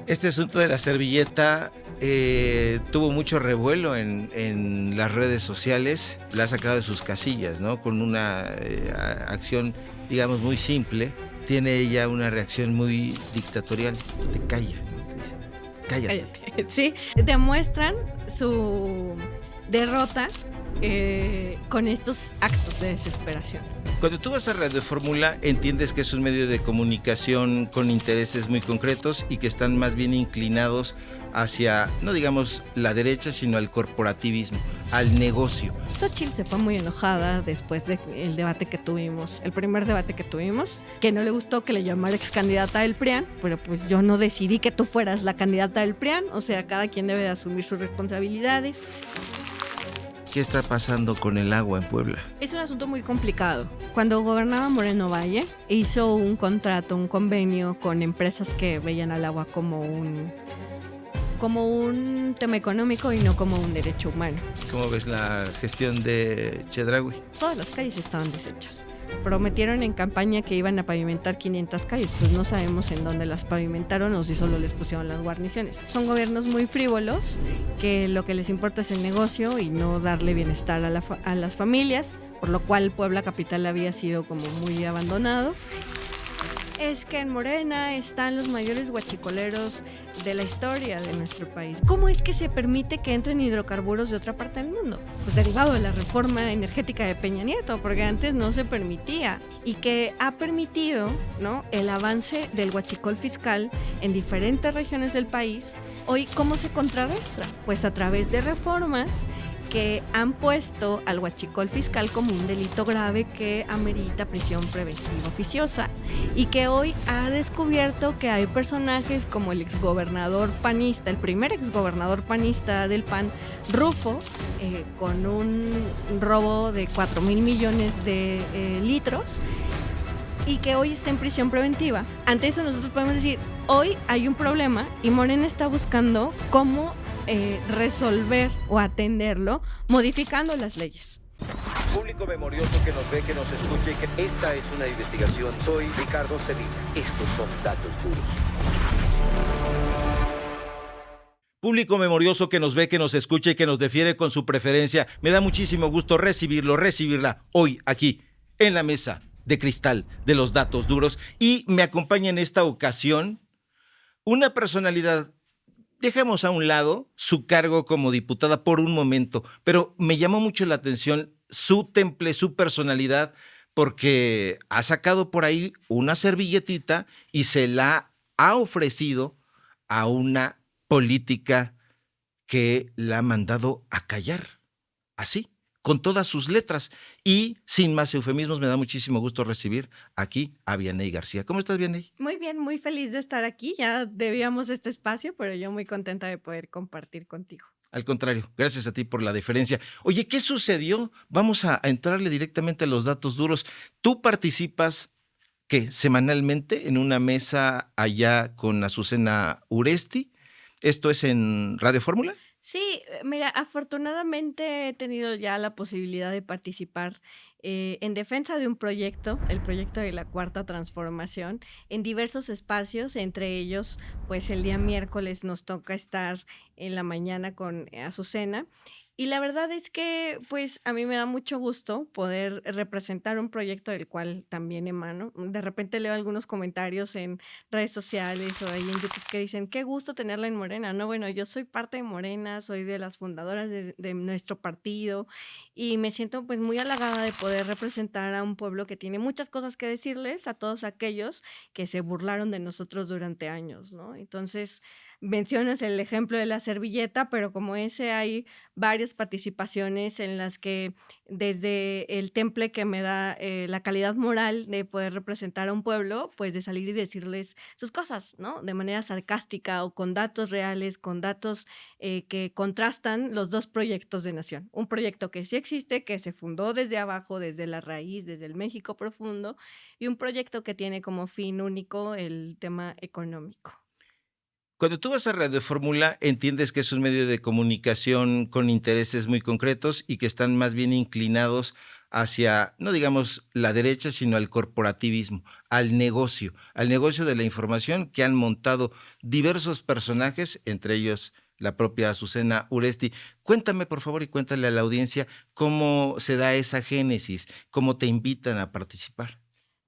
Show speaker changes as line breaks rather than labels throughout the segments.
Este asunto de la servilleta tuvo mucho revuelo en las redes sociales, la ha sacado de sus casillas, ¿no? Con una acción, digamos, muy simple, tiene ella una reacción muy dictatorial, te calla, ¿no? Te dice, cállate.
Cállate. Sí, demuestran su derrota con estos actos de desesperación.
Cuando tú vas a Radio Fórmula, entiendes que es un medio de comunicación con intereses muy concretos y que están más bien inclinados hacia, no digamos la derecha, sino al corporativismo, al negocio.
Xóchitl se fue muy enojada después del debate que tuvimos, el primer debate que tuvimos, que no le gustó que le llamara ex candidata del PRIAN, pero pues yo no decidí que tú fueras la candidata del PRIAN, o sea, cada quien debe de asumir sus responsabilidades.
¿Qué está pasando con el agua en Puebla?
Es un asunto muy complicado. Cuando gobernaba Moreno Valle, hizo un contrato, un convenio con empresas que veían al agua como un tema económico y no como un derecho humano.
¿Cómo ves la gestión de Chedraui?
Todas las calles estaban deshechas. Prometieron en campaña que iban a pavimentar 500 calles, pues no sabemos en dónde las pavimentaron o si solo les pusieron las guarniciones. Son gobiernos muy frívolos, que lo que les importa es el negocio y no darle bienestar a las familias, por lo cual Puebla Capital había sido como muy abandonado. Es que en Morena están los mayores huachicoleros de la historia de nuestro país. ¿Cómo es que se permite que entren hidrocarburos de otra parte del mundo? Pues derivado de la reforma energética de Peña Nieto, porque antes no se permitía y que ha permitido, ¿no?, el avance del huachicol fiscal en diferentes regiones del país. Hoy, ¿cómo se contrarrestra? Pues a través de reformas que han puesto al huachicol fiscal como un delito grave que amerita prisión preventiva oficiosa y que hoy ha descubierto que hay personajes como el exgobernador panista, el primer exgobernador panista del PAN, Rufo, con un robo de 4,000 millones de litros, y que hoy está en prisión preventiva. Ante eso nosotros podemos decir, hoy hay un problema y Morena está buscando cómo resolver o atenderlo modificando las leyes.
Público memorioso que nos ve, que nos escuche, que esta es una investigación. Soy Ricardo Sevilla. Estos son datos duros.
Público memorioso que nos ve, que nos escucha y que nos defiere con su preferencia, me da muchísimo gusto recibirla hoy aquí en la mesa de cristal de los datos duros, y me acompaña en esta ocasión una personalidad. Dejemos a un lado su cargo como diputada por un momento, pero me llamó mucho la atención su temple, su personalidad, porque ha sacado por ahí una servilletita y se la ha ofrecido a una política que la ha mandado a callar, así, con todas sus letras. Y sin más eufemismos, me da muchísimo gusto recibir aquí a Vianey García. ¿Cómo estás, Vianey?
Muy bien, muy feliz de estar aquí. Ya debíamos este espacio, pero yo muy contenta de poder compartir contigo.
Al contrario, gracias a ti por la deferencia. Oye, ¿qué sucedió? Vamos a entrarle directamente a los datos duros. Tú participas, ¿qué?, semanalmente en una mesa allá con Azucena Uresti. ¿Esto es en Radio Fórmula?
Sí, mira, afortunadamente he tenido ya la posibilidad de participar en defensa de un proyecto, el proyecto de la Cuarta Transformación, en diversos espacios, entre ellos, pues el día miércoles nos toca estar en la mañana con Azucena. Y la verdad es que, pues, a mí me da mucho gusto poder representar un proyecto del cual también emano. De repente leo algunos comentarios en redes sociales o ahí en YouTube que dicen, qué gusto tenerla en Morena, ¿no? Bueno, yo soy parte de Morena, soy de las fundadoras de nuestro partido y me siento pues muy halagada de poder representar a un pueblo que tiene muchas cosas que decirles a todos aquellos que se burlaron de nosotros durante años, ¿no? Entonces, mencionas el ejemplo de la servilleta, pero como ese hay varias participaciones en las que desde el temple que me da la calidad moral de poder representar a un pueblo, pues de salir y decirles sus cosas, ¿no? De manera sarcástica o con datos reales, con datos que contrastan los dos proyectos de nación. Un proyecto que sí existe, que se fundó desde abajo, desde la raíz, desde el México profundo, y un proyecto que tiene como fin único el tema económico.
Cuando tú vas a Radio Fórmula, entiendes que es un medio de comunicación con intereses muy concretos y que están más bien inclinados hacia, no digamos la derecha, sino al corporativismo, al negocio de la información que han montado diversos personajes, entre ellos la propia Azucena Uresti. Cuéntame, por favor, y cuéntale a la audiencia cómo se da esa génesis, cómo te invitan a participar.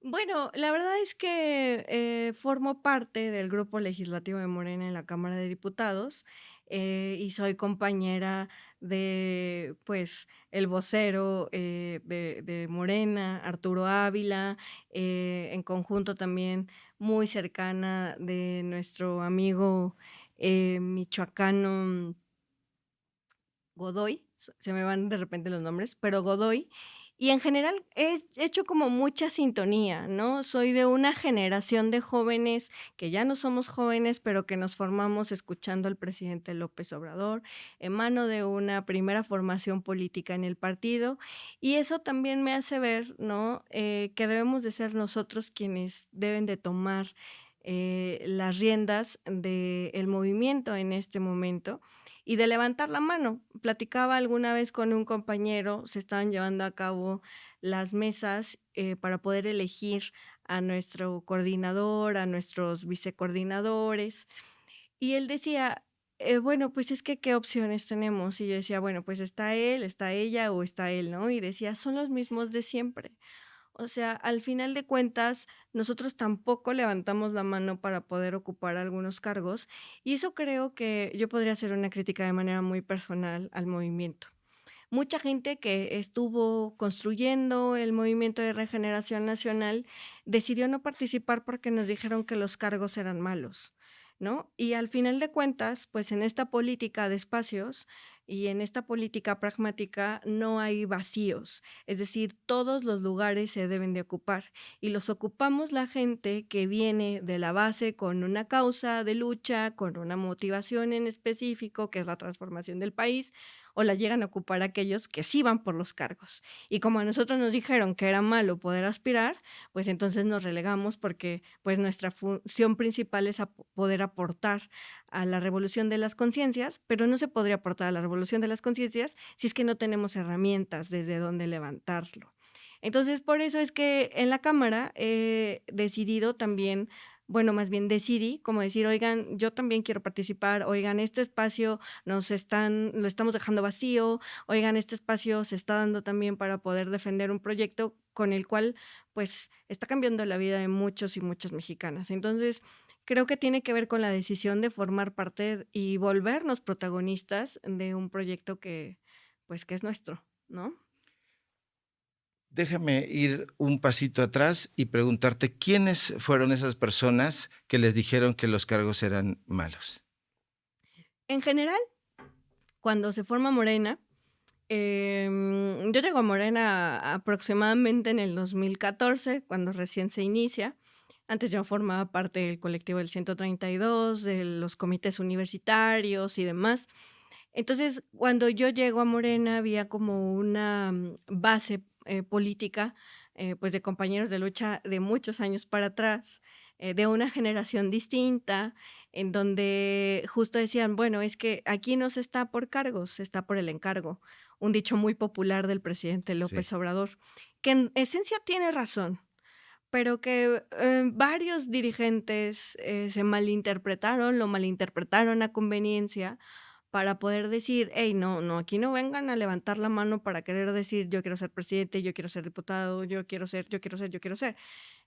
Bueno, la verdad es que formo parte del grupo legislativo de Morena en la Cámara de Diputados, y soy compañera de, pues, el vocero de Morena, Arturo Ávila, en conjunto también muy cercana de nuestro amigo michoacano Godoy, se me van de repente los nombres, pero Godoy, y en general he hecho como mucha sintonía, ¿no? Soy de una generación de jóvenes que ya no somos jóvenes, pero que nos formamos escuchando al presidente López Obrador, emano de una primera formación política en el partido, y eso también me hace ver, ¿no? Que debemos de ser nosotros quienes deben de tomar las riendas del movimiento en este momento y de levantar la mano. Platicaba alguna vez con un compañero, se estaban llevando a cabo las mesas para poder elegir a nuestro coordinador, a nuestros vicecoordinadores, y él decía, bueno, pues es que, ¿qué opciones tenemos? Y yo decía, bueno, pues está él, está ella o está él, ¿no? Y decía, son los mismos de siempre. O sea, al final de cuentas, nosotros tampoco levantamos la mano para poder ocupar algunos cargos, y eso creo que yo podría hacer una crítica de manera muy personal al movimiento. Mucha gente que estuvo construyendo el movimiento de regeneración nacional decidió no participar porque nos dijeron que los cargos eran malos, ¿no? Y al final de cuentas, pues en esta política de espacios y en esta política pragmática no hay vacíos, es decir, todos los lugares se deben de ocupar y los ocupamos la gente que viene de la base con una causa de lucha, con una motivación en específico, que es la transformación del país, o la llegan a ocupar aquellos que sí van por los cargos. Y como a nosotros nos dijeron que era malo poder aspirar, pues entonces nos relegamos porque pues nuestra función principal es poder aportar a la revolución de las conciencias, pero no se podría aportar a la revolución de las conciencias si es que no tenemos herramientas desde donde levantarlo. Entonces, por eso es que en la Cámara he decidido también, bueno, más bien decidí como decir, oigan, yo también quiero participar, oigan, este espacio lo estamos dejando vacío, oigan, este espacio se está dando también para poder defender un proyecto con el cual, pues, está cambiando la vida de muchos y muchas mexicanas. Entonces, creo que tiene que ver con la decisión de formar parte y volvernos protagonistas de un proyecto que, pues, que es nuestro, ¿no?
Déjame ir un pasito atrás y preguntarte, ¿quiénes fueron esas personas que les dijeron que los cargos eran malos?
En general, cuando se forma Morena, yo llego a Morena aproximadamente en el 2014, cuando recién se inicia. Antes yo formaba parte del colectivo del 132, de los comités universitarios y demás. Entonces, cuando yo llego a Morena, había como una base política, pues de compañeros de lucha de muchos años para atrás, de una generación distinta, en donde justo decían, bueno, es que aquí no se está por cargos, se está por el encargo. Un dicho muy popular del presidente
Sí.
López Obrador, que en esencia tiene razón, pero que varios dirigentes se malinterpretaron, lo malinterpretaron a conveniencia para poder decir: "Hey, no, no, aquí no vengan a levantar la mano para querer decir yo quiero ser presidente, yo quiero ser diputado, yo quiero ser, yo quiero ser, yo quiero ser".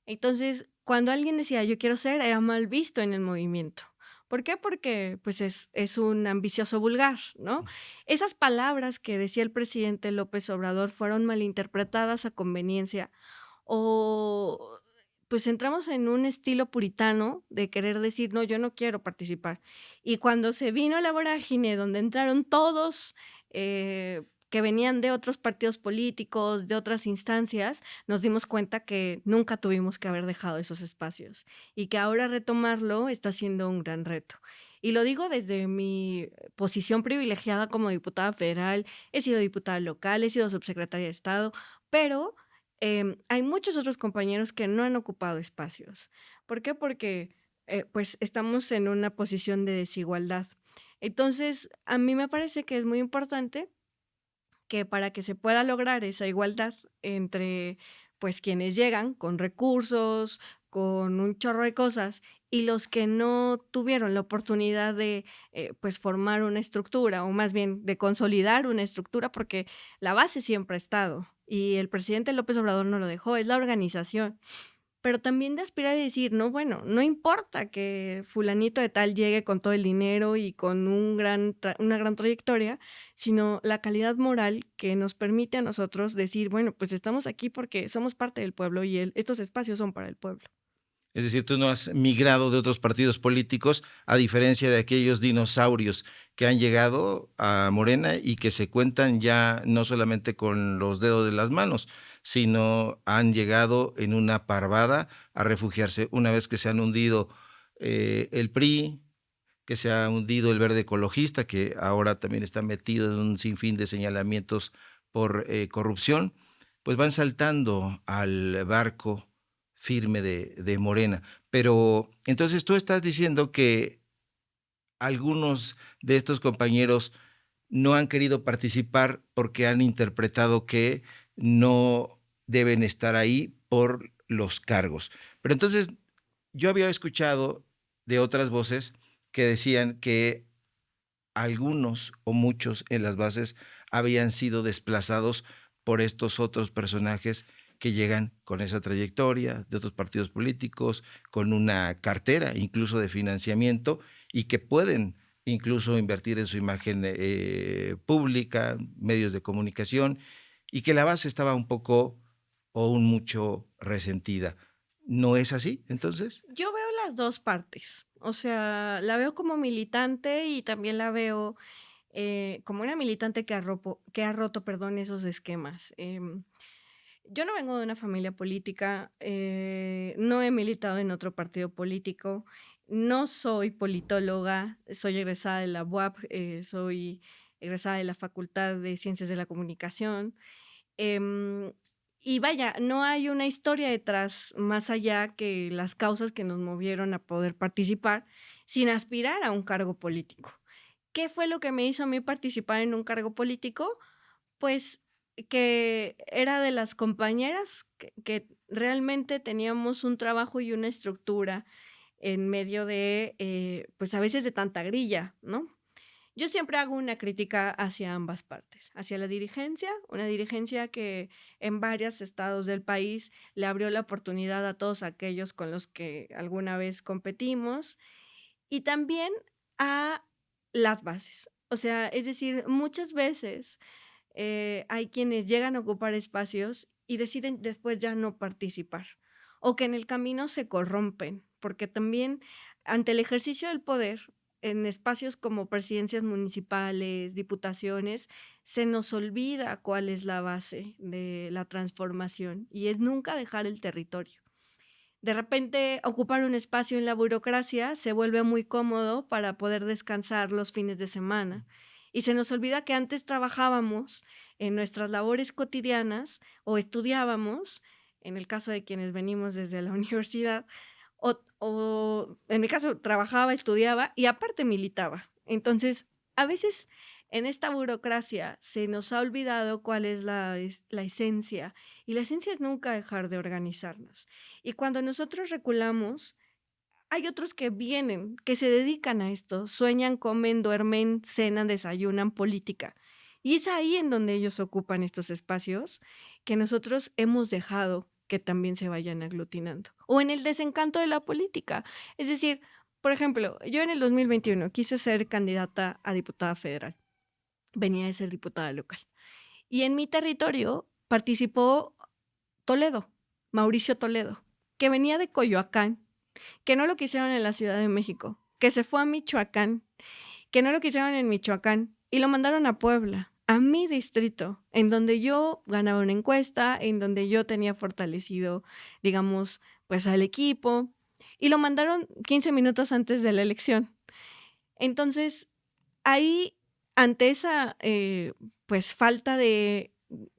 Entonces, cuando alguien decía yo quiero ser, era mal visto en el movimiento. ¿Por qué? Porque pues es un ambicioso vulgar, ¿no? Esas palabras que decía el presidente López Obrador fueron malinterpretadas a conveniencia o pues entramos en un estilo puritano de querer decir, no, yo no quiero participar. Y cuando se vino la vorágine donde entraron todos que venían de otros partidos políticos, de otras instancias, nos dimos cuenta que nunca tuvimos que haber dejado esos espacios y que ahora retomarlo está siendo un gran reto. Y lo digo desde mi posición privilegiada como diputada federal, he sido diputada local, he sido subsecretaria de Estado, pero hay muchos otros compañeros que no han ocupado espacios. ¿Por qué? Porque, pues, estamos en una posición de desigualdad. Entonces, a mí me parece que es muy importante que para que se pueda lograr esa igualdad entre pues quienes llegan con recursos, con un chorro de cosas y los que no tuvieron la oportunidad de pues formar una estructura o más bien de consolidar una estructura porque la base siempre ha estado y el presidente López Obrador no lo dejó, es la organización. Pero también de aspirar y decir, no, bueno, no importa que fulanito de tal llegue con todo el dinero y con una gran trayectoria, sino la calidad moral que nos permite a nosotros decir, bueno, pues estamos aquí porque somos parte del pueblo y estos espacios son para el pueblo.
Es decir, tú no has migrado de otros partidos políticos, a diferencia de aquellos dinosaurios que han llegado a Morena y que se cuentan ya no solamente con los dedos de las manos, sino han llegado en una parvada a refugiarse una vez que se han hundido el PRI, que se ha hundido el Verde Ecologista, que ahora también está metido en un sinfín de señalamientos por corrupción, pues van saltando al barco firme de Morena. Pero entonces tú estás diciendo que algunos de estos compañeros no han querido participar porque han interpretado que no deben estar ahí por los cargos. Pero entonces yo había escuchado de otras voces que decían que algunos o muchos en las bases habían sido desplazados por estos otros personajes que llegan con esa trayectoria de otros partidos políticos, con una cartera incluso de financiamiento y que pueden incluso invertir en su imagen pública, medios de comunicación, y que la base estaba un poco o un mucho resentida. ¿No es así, entonces?
Yo veo las dos partes, o sea, la veo como militante y también la veo como una militante que ha roto, perdón, esos esquemas. Yo no vengo de una familia política, no he militado en otro partido político, no soy politóloga, soy egresada de la UAP, soy egresada de la Facultad de Ciencias de la Comunicación. em, y vaya, no hay una historia detrás más allá que las causas que nos movieron a poder participar sin aspirar a un cargo político. ¿Qué fue lo que me hizo a mí participar en un cargo político? Pues que era de las compañeras que realmente teníamos un trabajo y una estructura en medio de, pues a veces de tanta grilla, ¿no? Yo siempre hago una crítica hacia ambas partes, hacia la dirigencia, una dirigencia que en varios estados del país le abrió la oportunidad a todos aquellos con los que alguna vez competimos y también a las bases. O sea, es decir, muchas veces hay quienes llegan a ocupar espacios y deciden después ya no participar o que en el camino se corrompen, porque también ante el ejercicio del poder, en espacios como presidencias municipales, diputaciones, se nos olvida cuál es la base de la transformación y es nunca dejar el territorio. De repente, ocupar un espacio en la burocracia se vuelve muy cómodo para poder descansar los fines de semana. Y se nos olvida que antes trabajábamos en nuestras labores cotidianas o estudiábamos, en el caso de quienes venimos desde la universidad, o en mi caso trabajaba, estudiaba y aparte militaba. Entonces, a veces en esta burocracia se nos ha olvidado cuál es la esencia y la esencia es nunca dejar de organizarnos. Y cuando nosotros reculamos, hay otros que vienen, que se dedican a esto, sueñan, comen, duermen, cenan, desayunan, política. Y es ahí en donde ellos ocupan estos espacios que nosotros hemos dejado que también se vayan aglutinando. O en el desencanto de la política. Es decir, por ejemplo, yo en el 2021 quise ser candidata a diputada federal. Venía de ser diputada local. Y en mi territorio participó Toledo, Mauricio Toledo, que venía de Coyoacán, que no lo quisieron en la Ciudad de México, que se fue a Michoacán, que no lo quisieron en Michoacán y lo mandaron a Puebla, a mi distrito, en donde yo ganaba una encuesta, en donde yo tenía fortalecido, digamos, pues al equipo, y lo mandaron 15 minutos antes de la elección. Entonces, ahí, ante esa pues falta de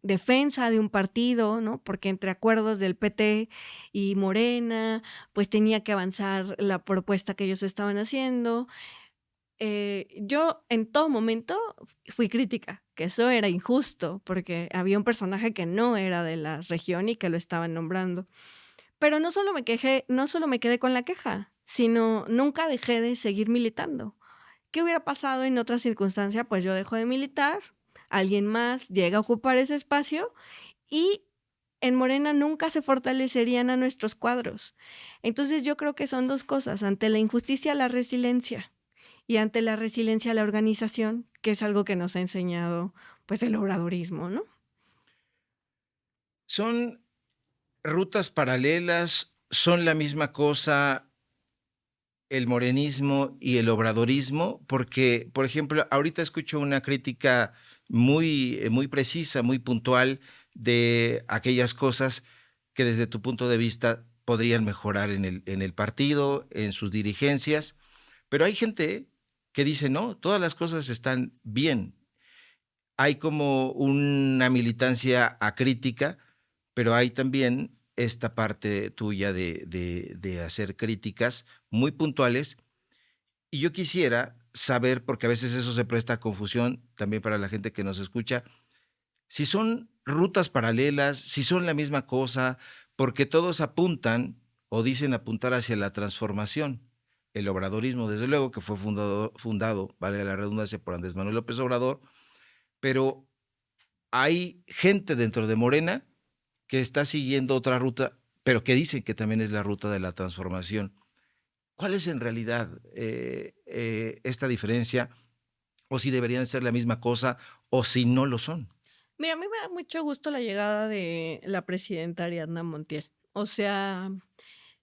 defensa de un partido, ¿no? Porque entre acuerdos del PT y Morena, pues tenía que avanzar la propuesta que ellos estaban haciendo. Yo en todo momento fui crítica, que eso era injusto, porque había un personaje que no era de la región y que lo estaban nombrando. Pero no solo me quedé con la queja, sino nunca dejé de seguir militando. ¿Qué hubiera pasado en otra circunstancia? Pues yo dejo de militar, alguien más llega a ocupar ese espacio y en Morena nunca se fortalecerían a nuestros cuadros. Entonces yo creo que son dos cosas: ante la injusticia, la resiliencia, y ante la resiliencia, la organización, que es algo que nos ha enseñado pues el obradorismo, ¿no?
¿Son rutas paralelas? ¿Son la misma cosa el morenismo y el obradorismo? Porque, por ejemplo, ahorita escucho una crítica muy precisa, muy puntual de aquellas cosas que desde tu punto de vista podrían mejorar en el partido, en sus dirigencias, pero hay gente que dice, no, todas las cosas están bien. Hay como una militancia acrítica, pero hay también esta parte tuya de hacer críticas muy puntuales. Y yo quisiera saber, porque a veces eso se presta a confusión también para la gente que nos escucha, si son rutas paralelas, si son la misma cosa, porque todos apuntan o dicen apuntar hacia la transformación. El obradorismo, desde luego, que fue fundado, vale la redundancia, por Andrés Manuel López Obrador, pero hay gente dentro de Morena que está siguiendo otra ruta, pero que dicen que también es la ruta de la transformación. ¿Cuál es en realidad esta diferencia? ¿O si deberían ser la misma cosa o si no lo son?
Mira, a mí me da mucho gusto la llegada de la presidenta Ariadna Montiel. O sea,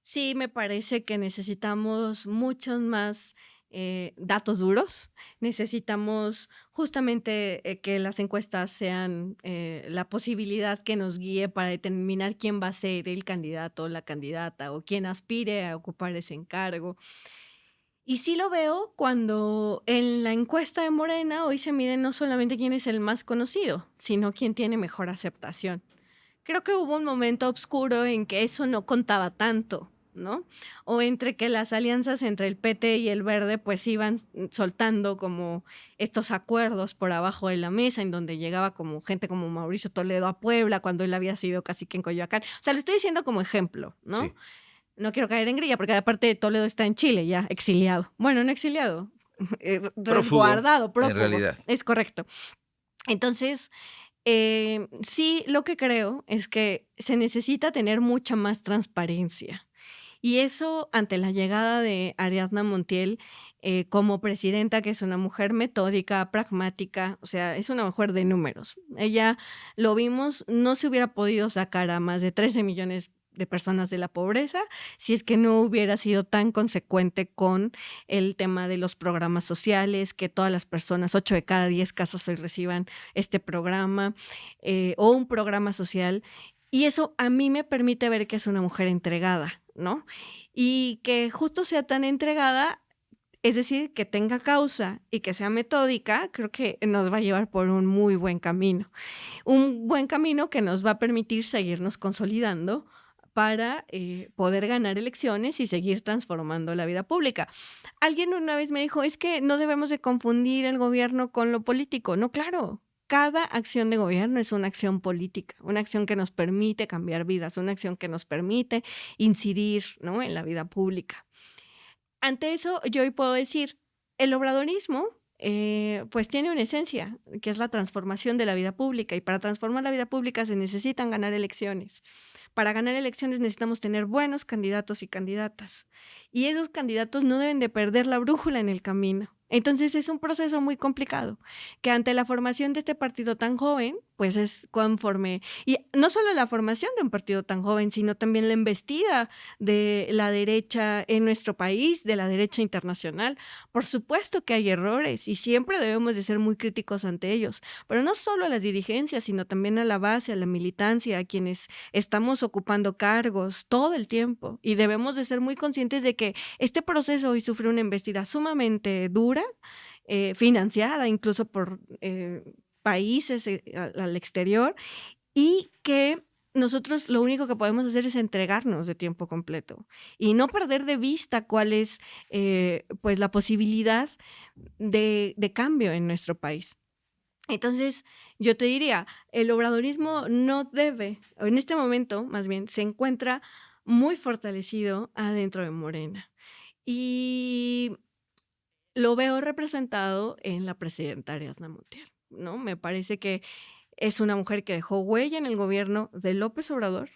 sí me parece que necesitamos muchos más datos duros. Necesitamos justamente que las encuestas sean la posibilidad que nos guíe para determinar quién va a ser el candidato o la candidata o quién aspire a ocupar ese encargo. Y sí lo veo cuando en la encuesta de Morena hoy se mide no solamente quién es el más conocido, sino quién tiene mejor aceptación. Creo que hubo un momento oscuro en que eso no contaba tanto, ¿no? O entre que las alianzas entre el PT y el Verde pues iban soltando como estos acuerdos por abajo de la mesa, en donde llegaba como gente como Mauricio Toledo a Puebla cuando él había sido cacique en Coyoacán. O sea, lo estoy diciendo como ejemplo, ¿no?
Sí.
No quiero caer en grilla, porque aparte Toledo está en Chile ya, exiliado. Bueno, no exiliado, resguardado, prófugo.
En realidad.
Es correcto. Entonces, sí, lo que creo es que se necesita tener mucha más transparencia. Y eso ante la llegada de Ariadna Montiel como presidenta, que es una mujer metódica, pragmática, o sea, es una mujer de números. Ella, lo vimos, no se hubiera podido sacar a más de 13 millones de personas de la pobreza si es que no hubiera sido tan consecuente con el tema de los programas sociales, que todas las personas, 8 de cada 10 casas hoy reciban este programa o un programa social. Y eso a mí me permite ver que es una mujer entregada, ¿no? Y que justo sea tan entregada, es decir, que tenga causa y que sea metódica, creo que nos va a llevar por un muy buen camino. Un buen camino que nos va a permitir seguirnos consolidando para poder ganar elecciones y seguir transformando la vida pública. Alguien una vez me dijo, es que no debemos de confundir el gobierno con lo político. No, claro. Cada acción de gobierno es una acción política, una acción que nos permite cambiar vidas, una acción que nos permite incidir, ¿no?, en la vida pública. Ante eso, yo hoy puedo decir, el obradorismo pues tiene una esencia, que es la transformación de la vida pública, y para transformar la vida pública se necesitan ganar elecciones. Para ganar elecciones necesitamos tener buenos candidatos y candidatas, y esos candidatos no deben de perder la brújula en el camino. Entonces es un proceso muy complicado, que ante la formación de este partido tan joven, pues es conforme, y no solo la formación de un partido tan joven, sino también la embestida de la derecha en nuestro país, de la derecha internacional. Por supuesto que hay errores y siempre debemos de ser muy críticos ante ellos, pero no solo a las dirigencias, sino también a la base, a la militancia, a quienes estamos ocupando cargos todo el tiempo, y debemos de ser muy conscientes de que este proceso hoy sufre una embestida sumamente dura, financiada incluso por países al exterior, y que nosotros lo único que podemos hacer es entregarnos de tiempo completo y no perder de vista cuál es pues la posibilidad de cambio en nuestro país. Entonces, yo te diría, el obradorismo no debe, o en este momento, más bien, se encuentra muy fortalecido adentro de Morena. Y lo veo representado en la presidenta Ariadna Montiel, ¿no? Me parece que es una mujer que dejó huella en el gobierno de López Obrador,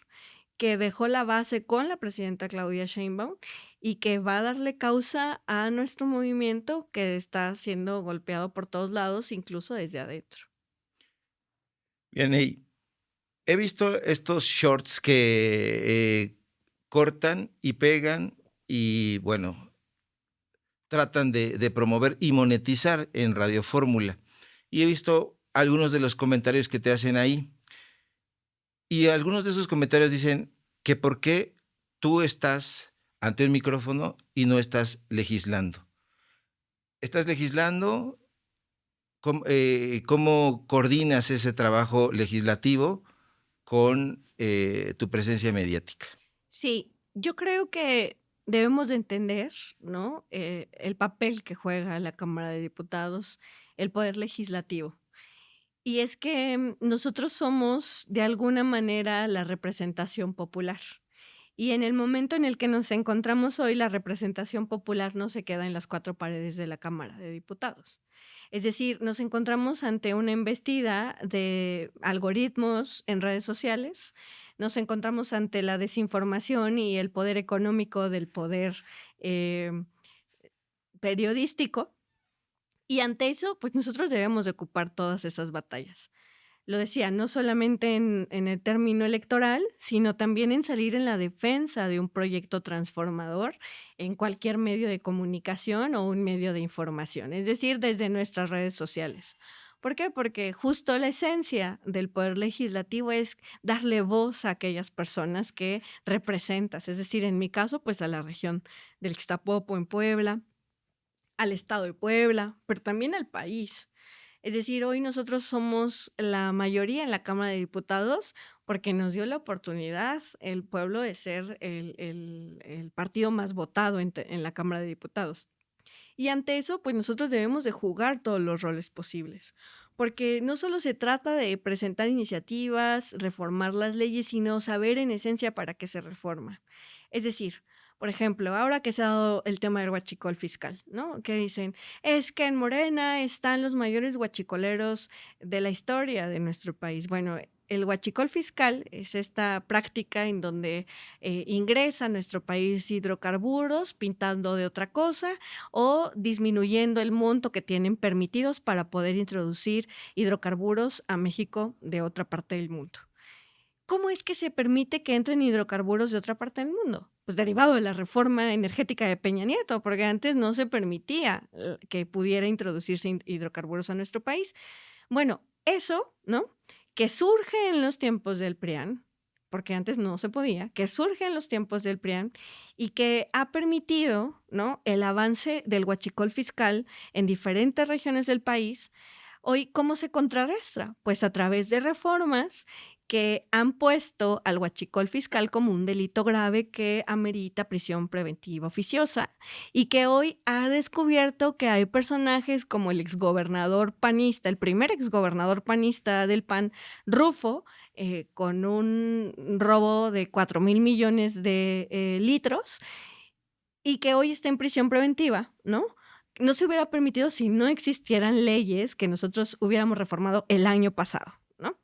que dejó la base con la presidenta Claudia Sheinbaum y que va a darle causa a nuestro movimiento que está siendo golpeado por todos lados, incluso desde adentro.
Bien, y he visto estos shorts que cortan y pegan y, bueno, tratan de promover y monetizar en Radio Fórmula. Y he visto algunos de los comentarios que te hacen ahí. Y algunos de esos comentarios dicen que por qué tú estás ante un micrófono y no estás legislando. ¿Estás legislando? ¿Cómo coordinas ese trabajo legislativo con tu presencia mediática?
Sí, yo creo que debemos de entender, ¿no? El papel que juega la Cámara de Diputados, el poder legislativo. Y es que nosotros somos de alguna manera la representación popular. Y en el momento en el que nos encontramos hoy, la representación popular no se queda en las cuatro paredes de la Cámara de Diputados. Es decir, nos encontramos ante una embestida de algoritmos en redes sociales, nos encontramos ante la desinformación y el poder económico del poder eh, periodístico, y ante eso, pues nosotros debemos de ocupar todas esas batallas. Lo decía, no solamente en el término electoral, sino también en salir en la defensa de un proyecto transformador en cualquier medio de comunicación o un medio de información, es decir, desde nuestras redes sociales. ¿Por qué? Porque justo la esencia del poder legislativo es darle voz a aquellas personas que representas, es decir, en mi caso, pues a la región del Ixtapopo en Puebla, al estado de Puebla, pero también al país. Es decir, hoy nosotros somos la mayoría en la Cámara de Diputados porque nos dio la oportunidad el pueblo de ser el partido más votado en la Cámara de Diputados. Y ante eso, pues nosotros debemos de jugar todos los roles posibles, porque no solo se trata de presentar iniciativas, reformar las leyes, sino saber en esencia para qué se reforma. Es decir, por ejemplo, ahora que se ha dado el tema del huachicol fiscal, ¿no? Que dicen, es que en Morena están los mayores huachicoleros de la historia de nuestro país. Bueno, el huachicol fiscal es esta práctica en donde ingresa a nuestro país hidrocarburos pintando de otra cosa o disminuyendo el monto que tienen permitidos para poder introducir hidrocarburos a México de otra parte del mundo. ¿Cómo es que se permite que entren hidrocarburos de otra parte del mundo? Pues derivado de la reforma energética de Peña Nieto, porque antes no se permitía que pudiera introducirse hidrocarburos a nuestro país. Bueno, eso, ¿no? Que surge en los tiempos del PRIAN, porque antes no se podía, que surge en los tiempos del PRIAN y que ha permitido, ¿no?, el avance del huachicol fiscal en diferentes regiones del país. Hoy, ¿cómo se contrarrestra? Pues a través de reformas que han puesto al huachicol fiscal como un delito grave que amerita prisión preventiva oficiosa y que hoy ha descubierto que hay personajes como el exgobernador panista, el primer exgobernador panista del PAN, Rufo, con un robo de 4,000 millones de litros y que hoy está en prisión preventiva, ¿no? No se hubiera permitido si no existieran leyes que nosotros hubiéramos reformado el año pasado, ¿no?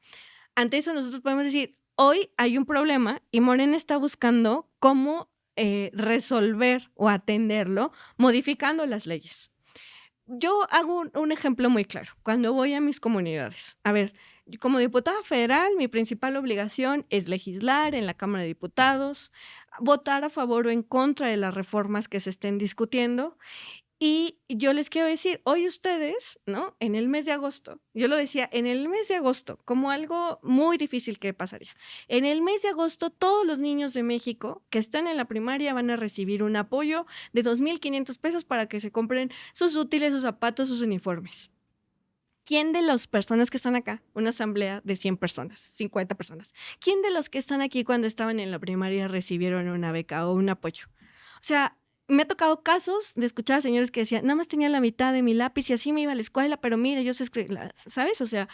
Ante eso nosotros podemos decir, hoy hay un problema y Morena está buscando cómo resolver o atenderlo modificando las leyes. Yo hago un ejemplo muy claro. Cuando voy a mis comunidades, a ver, como diputada federal, mi principal obligación es legislar en la Cámara de Diputados, votar a favor o en contra de las reformas que se estén discutiendo. Y yo les quiero decir, hoy ustedes, ¿no? En el mes de agosto, yo lo decía, en el mes de agosto, como algo muy difícil que pasaría. En el mes de agosto, todos los niños de México que están en la primaria van a recibir un apoyo de 2,500 pesos para que se compren sus útiles, sus zapatos, sus uniformes. ¿Quién de las personas que están acá, una asamblea de 100 personas, 50 personas, quién de los que están aquí cuando estaban en la primaria recibieron una beca o un apoyo? O sea, me ha tocado casos de escuchar a señores que decían, nada más tenía la mitad de mi lápiz y así me iba a la escuela, pero mire, yo sé escribir, ¿sabes? O sea,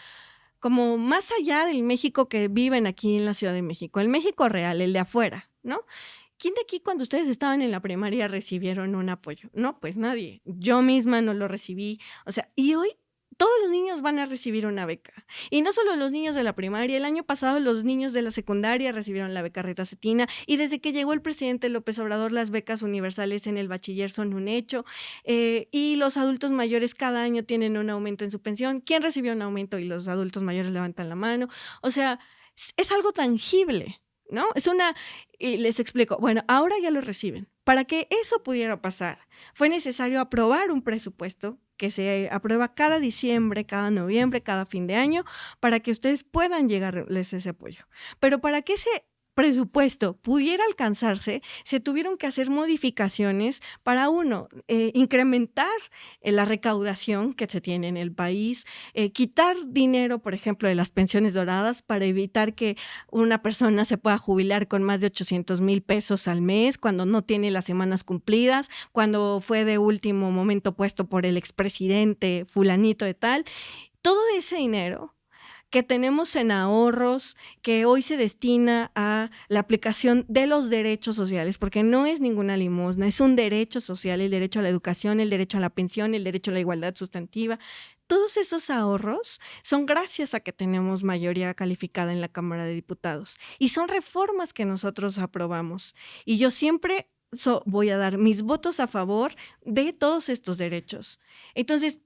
como más allá del México que viven aquí en la Ciudad de México, el México real, el de afuera, ¿no? ¿Quién de aquí cuando ustedes estaban en la primaria recibieron un apoyo? No, pues nadie. Yo misma no lo recibí. O sea, y hoy todos los niños van a recibir una beca. Y no solo los niños de la primaria, el año pasado los niños de la secundaria recibieron la beca Rita Cetina, y desde que llegó el presidente López Obrador, las becas universales en el bachiller son un hecho, y los adultos mayores cada año tienen un aumento en su pensión. ¿Quién recibió un aumento? Y los adultos mayores levantan la mano. O sea, es algo tangible, ¿no? Y les explico, bueno, ahora ya lo reciben. Para que eso pudiera pasar, fue necesario aprobar un presupuesto que se aprueba cada diciembre, cada noviembre, cada fin de año, para que ustedes puedan llegarles ese apoyo. Pero para que ese presupuesto pudiera alcanzarse, se tuvieron que hacer modificaciones para, uno, incrementar la recaudación que se tiene en el país, quitar dinero, por ejemplo, de las pensiones doradas para evitar que una persona se pueda jubilar con más de 800,000 pesos al mes cuando no tiene las semanas cumplidas, cuando fue de último momento puesto por el expresidente fulanito de tal. Todo ese dinero que tenemos en ahorros, que hoy se destina a la aplicación de los derechos sociales, porque no es ninguna limosna, es un derecho social, el derecho a la educación, el derecho a la pensión, el derecho a la igualdad sustantiva. Todos esos ahorros son gracias a que tenemos mayoría calificada en la Cámara de Diputados, y son reformas que nosotros aprobamos. Y yo siempre voy a dar mis votos a favor de todos estos derechos. Entonces,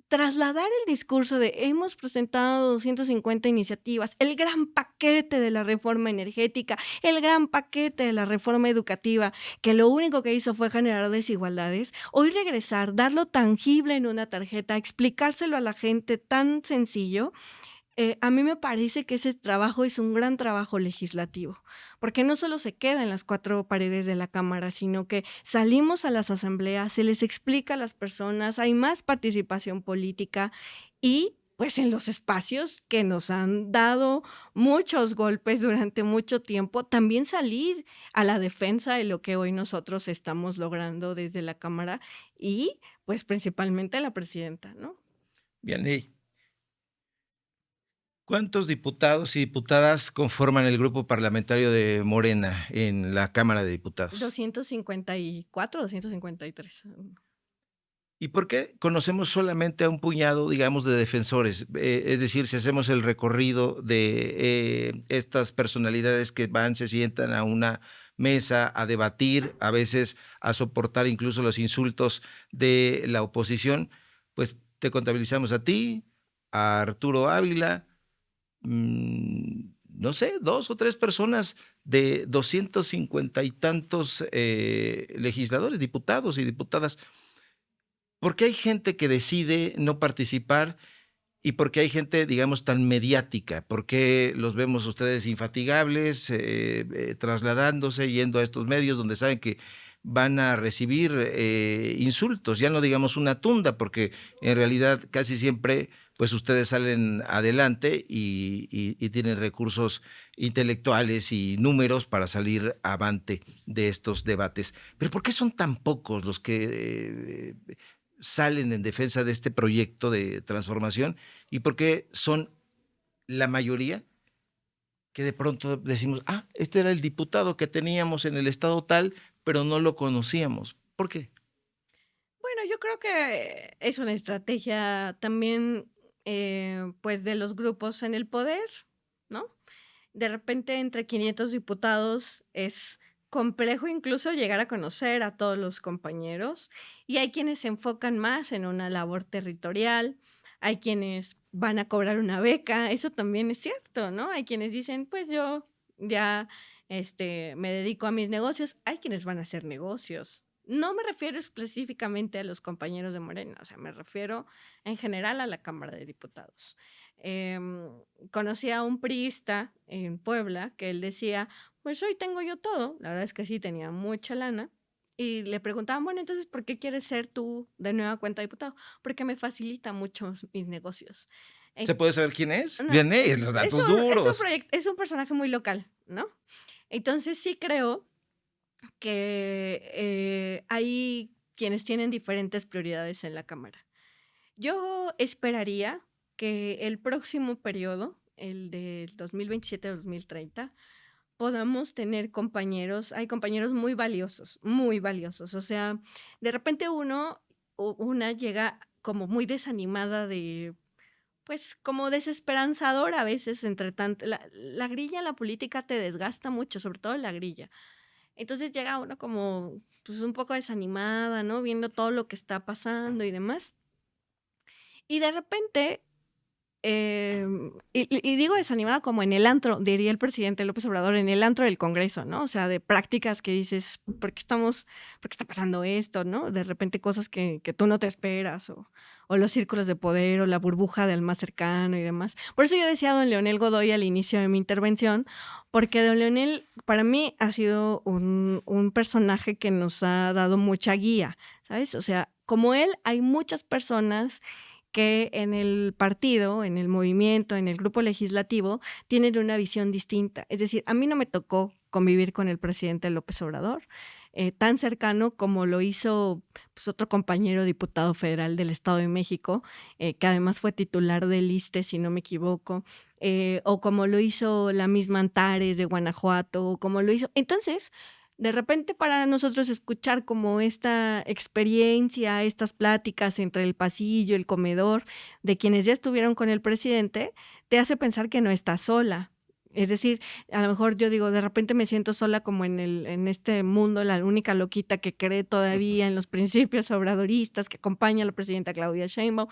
trasladar el discurso de hemos presentado 250 iniciativas, el gran paquete de la reforma energética, el gran paquete de la reforma educativa, que lo único que hizo fue generar desigualdades, hoy regresar, darlo tangible en una tarjeta, explicárselo a la gente tan sencillo. A mí me parece que ese trabajo es un gran trabajo legislativo, porque no solo se queda en las cuatro paredes de la Cámara, sino que salimos a las asambleas, se les explica a las personas, hay más participación política y pues en los espacios que nos han dado muchos golpes durante mucho tiempo, también salir a la defensa de lo que hoy nosotros estamos logrando desde la Cámara y pues principalmente la presidenta, ¿no?
Bien, ¿cuántos diputados y diputadas conforman el grupo parlamentario de Morena en la Cámara de Diputados?
254, 253.
¿Y por qué conocemos solamente a un puñado, digamos, de defensores? Es decir, si hacemos el recorrido de estas personalidades que van, se sientan a una mesa a debatir, a veces a soportar incluso los insultos de la oposición, pues te contabilizamos a ti, a Arturo Ávila, no sé, 2 o 3 personas de 250 y tantos legisladores, diputados y diputadas. ¿Por qué hay gente que decide no participar y por qué hay gente, digamos, tan mediática? ¿Por qué los vemos ustedes infatigables, trasladándose, yendo a estos medios donde saben que van a recibir insultos? Ya no digamos una tunda, porque en realidad casi siempre pues ustedes salen adelante y tienen recursos intelectuales y números para salir avante de estos debates. Pero ¿por qué son tan pocos los que salen en defensa de este proyecto de transformación? ¿Y por qué son la mayoría que de pronto decimos, este era el diputado que teníamos en el estado tal, pero no lo conocíamos? ¿Por qué?
Bueno, yo creo que es una estrategia también pues de los grupos en el poder, ¿no? De repente entre 500 diputados es complejo incluso llegar a conocer a todos los compañeros, y hay quienes se enfocan más en una labor territorial, hay quienes van a cobrar una beca, eso también es cierto, ¿no? Hay quienes dicen, pues yo ya me dedico a mis negocios, hay quienes van a hacer negocios. No me refiero específicamente a los compañeros de Morena, o sea, me refiero en general a la Cámara de Diputados. Conocí a un priista en Puebla que él decía, pues hoy tengo yo todo, la verdad es que sí, tenía mucha lana, y le preguntaban, bueno, entonces, ¿por qué quieres ser tú de nueva cuenta diputado? Porque me facilita mucho mis negocios.
¿Se puede saber quién es?
No,
Viene, los datos duros.
Es un personaje muy local, ¿no? Entonces sí creo que hay quienes tienen diferentes prioridades en la Cámara. Yo esperaría que el próximo periodo, el del 2027-2030, podamos tener compañeros, hay compañeros muy valiosos. O sea, de repente uno o una llega como muy desanimada de, pues como desesperanzadora a veces entre tanto. La grilla en la política te desgasta mucho, sobre todo la grilla. Entonces llega uno como pues un poco desanimada, ¿no? Viendo todo lo que está pasando y demás. Y de repente y digo desanimada como en el antro, diría el presidente López Obrador, en el antro del Congreso, ¿no? O sea, de prácticas que dices, ¿por qué está pasando esto, no? De repente cosas que tú no te esperas, o los círculos de poder, o la burbuja del más cercano y demás. Por eso yo decía a don Leonel Godoy al inicio de mi intervención, porque don Leonel para mí ha sido un personaje que nos ha dado mucha guía, ¿sabes? O sea, como él, hay muchas personas que en el partido, en el movimiento, en el grupo legislativo, tienen una visión distinta. Es decir, a mí no me tocó convivir con el presidente López Obrador, tan cercano como lo hizo pues, otro compañero diputado federal del Estado de México, que además fue titular del ISSSTE, si no me equivoco, o como lo hizo la misma Antares de Guanajuato, o como lo hizo. Entonces, de repente para nosotros escuchar como esta experiencia, estas pláticas entre el pasillo, el comedor, de quienes ya estuvieron con el presidente, te hace pensar que no estás sola. Es decir, a lo mejor yo digo, de repente me siento sola como en este mundo, la única loquita que cree todavía en los principios obradoristas, que acompaña a la presidenta Claudia Sheinbaum.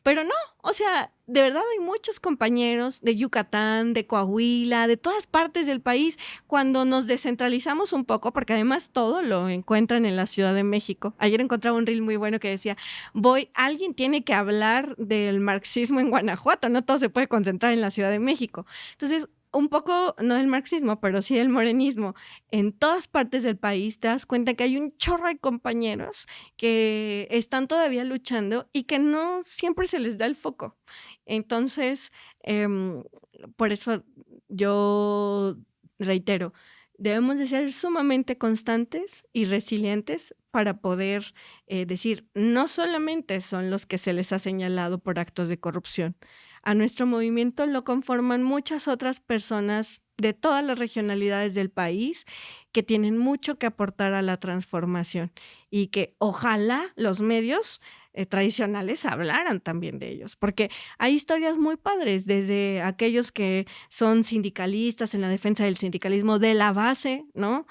Pero no, o sea, de verdad hay muchos compañeros de Yucatán, de Coahuila, de todas partes del país, cuando nos descentralizamos un poco, porque además todo lo encuentran en la Ciudad de México. Ayer encontraba un reel muy bueno que decía, alguien tiene que hablar del marxismo en Guanajuato, no todo se puede concentrar en la Ciudad de México. Entonces, un poco, no del marxismo, pero sí del morenismo, en todas partes del país te das cuenta que hay un chorro de compañeros que están todavía luchando y que no siempre se les da el foco. Entonces, por eso yo reitero, debemos de ser sumamente constantes y resilientes para poder decir, no solamente son los que se les ha señalado por actos de corrupción. A nuestro movimiento lo conforman muchas otras personas de todas las regionalidades del país que tienen mucho que aportar a la transformación y que ojalá los medios tradicionales hablaran también de ellos, porque hay historias muy padres, desde aquellos que son sindicalistas en la defensa del sindicalismo de la base, ¿no?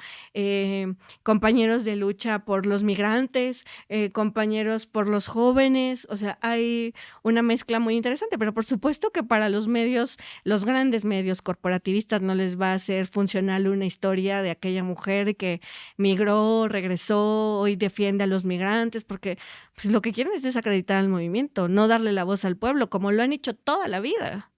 Compañeros de lucha por los migrantes, compañeros por los jóvenes, o sea, hay una mezcla muy interesante, pero por supuesto que para los medios, los grandes medios corporativistas no les va a ser funcional una historia de aquella mujer que migró, regresó, hoy defiende a los migrantes, porque pues, lo que quieren es desacreditar al movimiento, no darle la voz al pueblo, como lo han hecho toda la vida.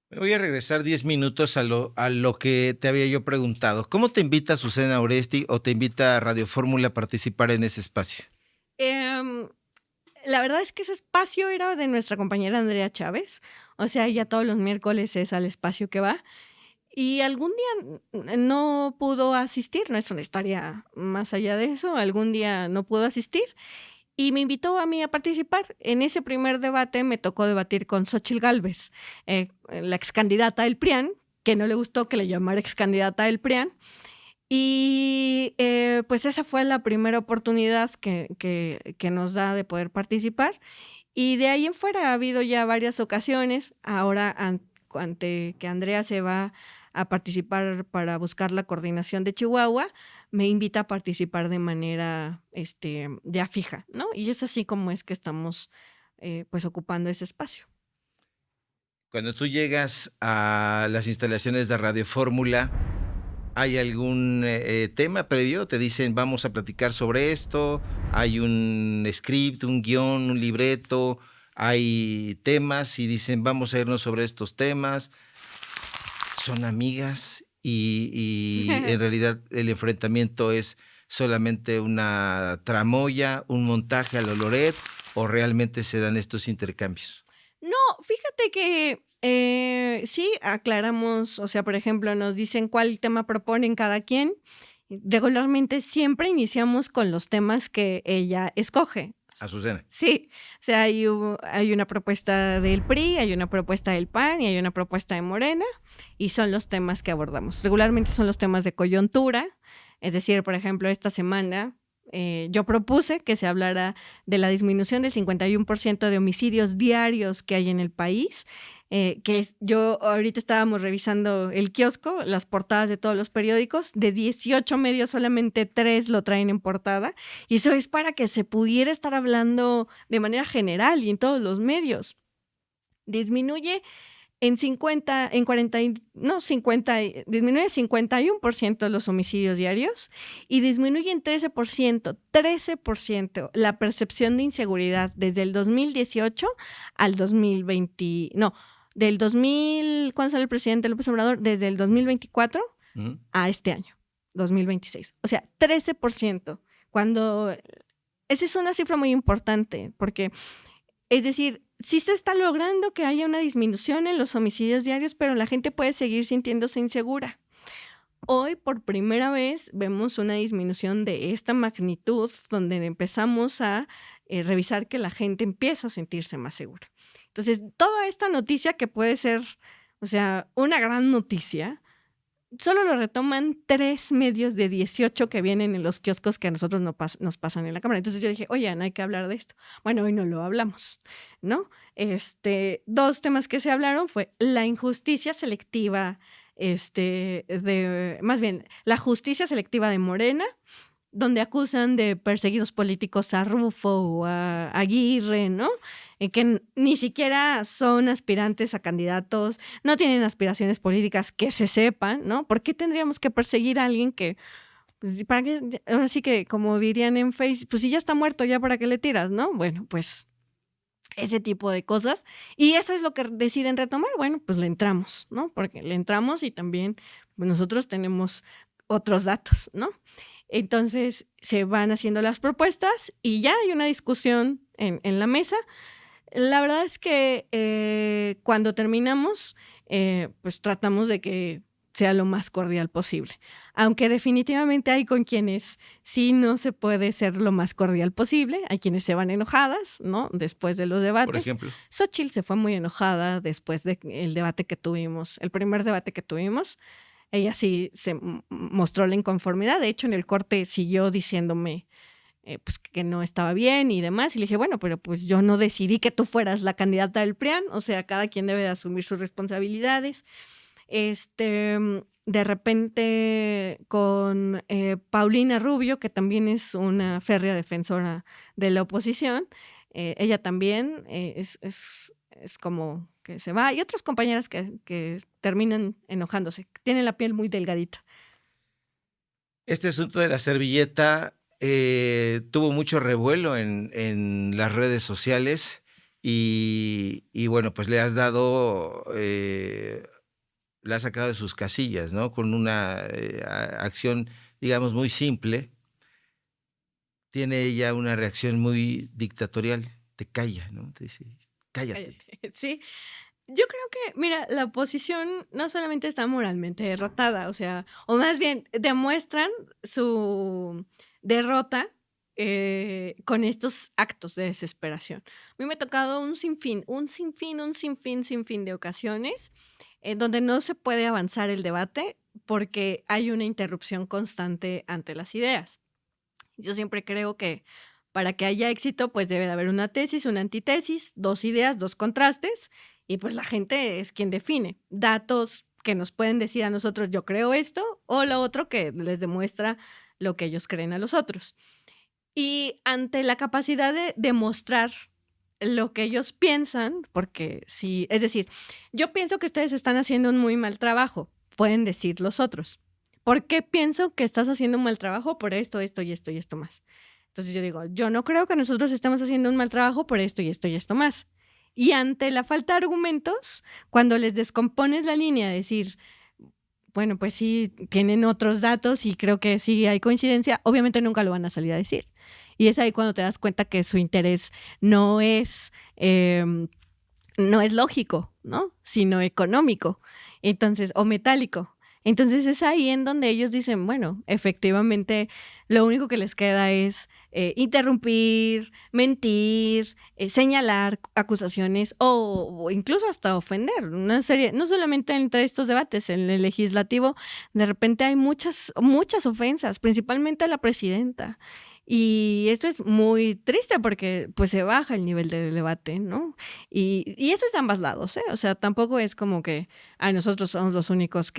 Me voy a regresar 10 minutos a lo que te había yo preguntado. ¿Cómo te invita Susana Oresti o te invita Radio Fórmula a participar en ese espacio?
La verdad es que ese espacio era de nuestra compañera Andrea Chávez, o sea, ella todos los miércoles es al espacio que va, y algún día no pudo asistir, no es una historia más allá de eso, algún día no pudo asistir, y me invitó a mí a participar. En ese primer debate me tocó debatir con Xóchitl Gálvez, la excandidata del PRIAN, que no le gustó que le llamara excandidata del PRIAN, y pues esa fue la primera oportunidad que nos da de poder participar. Y de ahí en fuera ha habido ya varias ocasiones. Ahora, ante que Andrea se va a participar para buscar la coordinación de Chihuahua, me invita a participar de manera ya fija, ¿no? Y es así como es que estamos pues ocupando ese espacio.
Cuando tú llegas a las instalaciones de Radio Fórmula, ¿hay algún tema previo? ¿Te dicen vamos a platicar sobre esto? ¿Hay un script, un guión, un libreto? ¿Hay temas y dicen vamos a irnos sobre estos temas? ¿Son amigas? Y en realidad el enfrentamiento es solamente una tramoya, un montaje a lo Loret, ¿o realmente se dan estos intercambios?
No, fíjate que sí aclaramos, o sea, por ejemplo, nos dicen cuál tema proponen cada quien Regularmente siempre iniciamos con los temas que ella escoge.
Azucena.
Sí, o sea, hay una propuesta del PRI, hay una propuesta del PAN y hay una propuesta de Morena, y son los temas que abordamos. Regularmente son los temas de coyuntura, es decir, por ejemplo, esta semana yo propuse que se hablara de la disminución del 51% de homicidios diarios que hay en el país. Yo ahorita estábamos revisando el kiosco, las portadas de todos los periódicos, de 18 medios solamente 3 lo traen en portada, y eso es para que se pudiera estar hablando de manera general y en todos los medios. Disminuye disminuye 51% los homicidios diarios y disminuye en 13% la percepción de inseguridad desde el 2018 al 2020, del 2000, ¿cuándo sale el presidente López Obrador? Desde el 2024 a este año, 2026. O sea, 13%. Esa es una cifra muy importante, porque, es decir, sí se está logrando que haya una disminución en los homicidios diarios, pero la gente puede seguir sintiéndose insegura. Hoy, por primera vez, vemos una disminución de esta magnitud, donde empezamos a revisar que la gente empieza a sentirse más segura. Entonces, toda esta noticia que puede ser, o sea, una gran noticia, solo lo retoman 3 medios de 18 que vienen en los kioscos que a nosotros nos pasan en la cámara. Entonces yo dije, oye, no hay que hablar de esto. Bueno, hoy no lo hablamos, ¿no? 2 temas que se hablaron fue la injusticia selectiva, más bien, la justicia selectiva de Morena, donde acusan de perseguidos políticos a Rufo o a Aguirre, ¿no? Que ni siquiera son aspirantes a candidatos, no tienen aspiraciones políticas que se sepan, ¿no? ¿Por qué tendríamos que perseguir a alguien que, pues, para qué, ahora sí que, como dirían en Facebook, pues si ya está muerto, ya para qué le tiras, ¿no? Bueno, pues ese tipo de cosas. Y eso es lo que deciden retomar. Bueno, pues le entramos, ¿no? Porque le entramos y también pues, nosotros tenemos otros datos, ¿no? Entonces se van haciendo las propuestas y ya hay una discusión en la mesa. La verdad es que cuando terminamos, pues tratamos de que sea lo más cordial posible. Aunque definitivamente hay con quienes sí no se puede ser lo más cordial posible. Hay quienes se van enojadas, ¿no? Después de los debates.
Por ejemplo.
Xóchitl se fue muy enojada después del debate que tuvimos, el primer debate que tuvimos. Ella sí se mostró la inconformidad. De hecho, en el corte siguió diciéndome pues que no estaba bien y demás. Y le dije, bueno, pero pues yo no decidí que tú fueras la candidata del PRIAN. O sea, cada quien debe de asumir sus responsabilidades. De repente con Paulina Rubio, que también es una férrea defensora de la oposición, ella también es como que se va. Y otras compañeras que terminan enojándose, tienen la piel muy delgadita.
Este asunto de la servilleta tuvo mucho revuelo en las redes sociales y bueno, pues le has dado, la has sacado de sus casillas, ¿no? Con una acción, digamos, muy simple. Tiene ella una reacción muy dictatorial, te calla, ¿no? Te dice, cállate.
Sí. Yo creo que, mira, la oposición no solamente está moralmente derrotada, o más bien demuestran su derrota con estos actos de desesperación. A mí me ha tocado un sinfín de ocasiones donde no se puede avanzar el debate porque hay una interrupción constante ante las ideas. Yo siempre creo que para que haya éxito, pues debe de haber una tesis, una antitesis, 2 ideas, 2 contrastes, y pues la gente es quien define. Datos que nos pueden decir a nosotros, yo creo esto, o lo otro que les demuestra lo que ellos creen a los otros. Y ante la capacidad de demostrar lo que ellos piensan, porque sí, es decir, yo pienso que ustedes están haciendo un muy mal trabajo, pueden decir los otros. ¿Por qué pienso que estás haciendo un mal trabajo? Por esto, esto y esto y esto más. Entonces yo digo, yo no creo que nosotros estemos haciendo un mal trabajo por esto y esto y esto más. Y ante la falta de argumentos, cuando les descompones la línea, decir, bueno, pues sí, tienen otros datos y creo que sí hay coincidencia, obviamente nunca lo van a salir a decir. Y es ahí cuando te das cuenta que su interés no es lógico, ¿no? Sino económico, entonces, o metálico. Entonces es ahí en donde ellos dicen, bueno, efectivamente lo único que les queda es interrumpir, mentir, señalar acusaciones o incluso hasta ofender. Una serie, no solamente entre estos debates, en el legislativo de repente hay muchas ofensas, principalmente a la presidenta. Y esto es muy triste porque pues se baja el nivel de debate, ¿no? Y eso es de ambos lados, ¿eh? O sea, tampoco es como que nosotros somos los únicos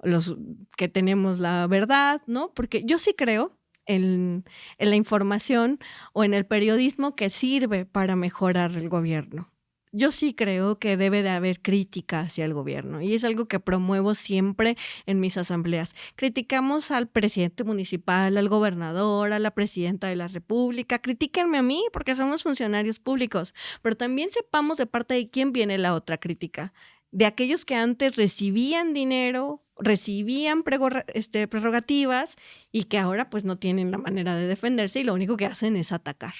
los que tenemos la verdad, ¿no? Porque yo sí creo en la información o en el periodismo que sirve para mejorar el gobierno. Yo sí creo que debe de haber crítica hacia el gobierno y es algo que promuevo siempre en mis asambleas. Criticamos al presidente municipal, al gobernador, a la presidenta de la república. Critíquenme a mí porque somos funcionarios públicos, pero también sepamos de parte de quién viene la otra crítica. De aquellos que antes recibían dinero, recibían prerrogativas y que ahora pues no tienen la manera de defenderse y lo único que hacen es atacar.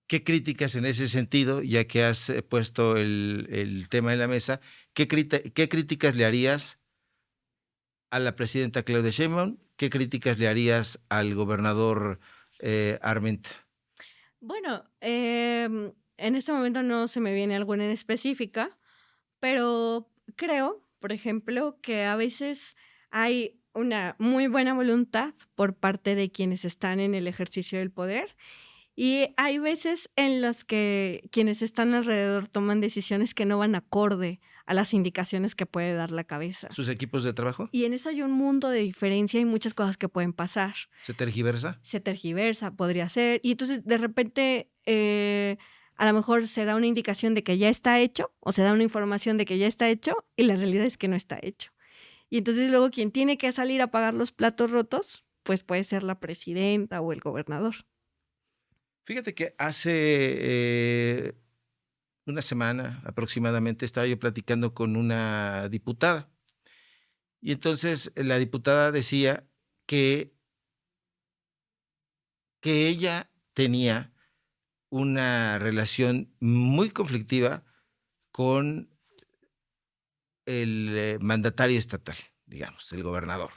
¿Qué críticas en ese sentido, ya que has puesto el tema en la mesa, qué críticas le harías a la presidenta Claudia Sheinbaum? ¿Qué críticas le harías al gobernador Armenta?
Bueno, en este momento no se me viene alguna en específica, pero creo, por ejemplo, que a veces hay una muy buena voluntad por parte de quienes están en el ejercicio del poder y hay veces en las que quienes están alrededor toman decisiones que no van acorde a las indicaciones que puede dar la cabeza.
¿Sus equipos de trabajo?
Y en eso hay un mundo de diferencia y muchas cosas que pueden pasar.
¿Se tergiversa?
Se tergiversa, podría ser. Y entonces de repente a lo mejor se da una indicación de que ya está hecho o se da una información de que ya está hecho y la realidad es que no está hecho. Y entonces luego quien tiene que salir a pagar los platos rotos, pues puede ser la presidenta o el gobernador.
Fíjate que hace una semana aproximadamente estaba yo platicando con una diputada y entonces la diputada decía que ella tenía una relación muy conflictiva con el mandatario estatal, digamos, el gobernador.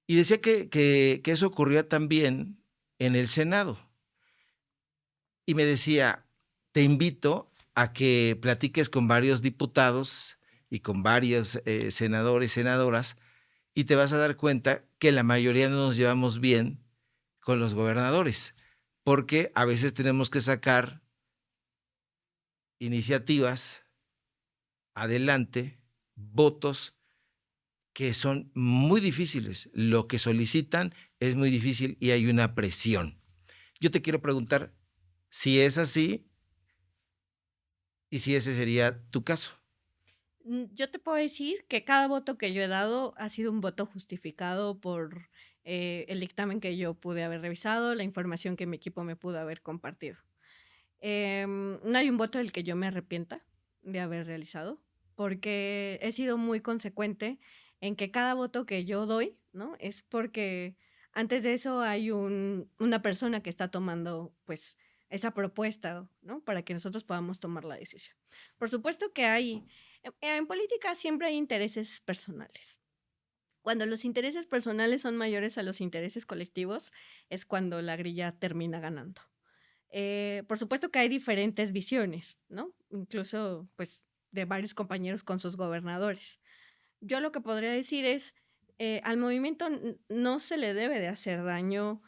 Y decía que eso ocurría también en el Senado. Y me decía, te invito a que platiques con varios diputados y con varios senadores, senadoras, y te vas a dar cuenta que la mayoría no nos llevamos bien con los gobernadores, porque a veces tenemos que sacar iniciativas adelante, votos que son muy difíciles. Lo que solicitan es muy difícil y hay una presión. Yo te quiero preguntar si es así y si ese sería tu caso.
Yo te puedo decir que cada voto que yo he dado ha sido un voto justificado por el dictamen que yo pude haber revisado, la información que mi equipo me pudo haber compartido. No hay un voto del que yo me arrepienta de haber realizado, porque he sido muy consecuente en que cada voto que yo doy, ¿no? Es porque antes de eso hay una persona que está tomando, pues, esa propuesta, ¿no? Para que nosotros podamos tomar la decisión. Por supuesto que en política siempre hay intereses personales. Cuando los intereses personales son mayores a los intereses colectivos, es cuando la grilla termina ganando. Por supuesto que hay diferentes visiones, ¿no? Incluso, pues, de varios compañeros con sus gobernadores. Yo lo que podría decir es, al movimiento no se le debe de hacer daño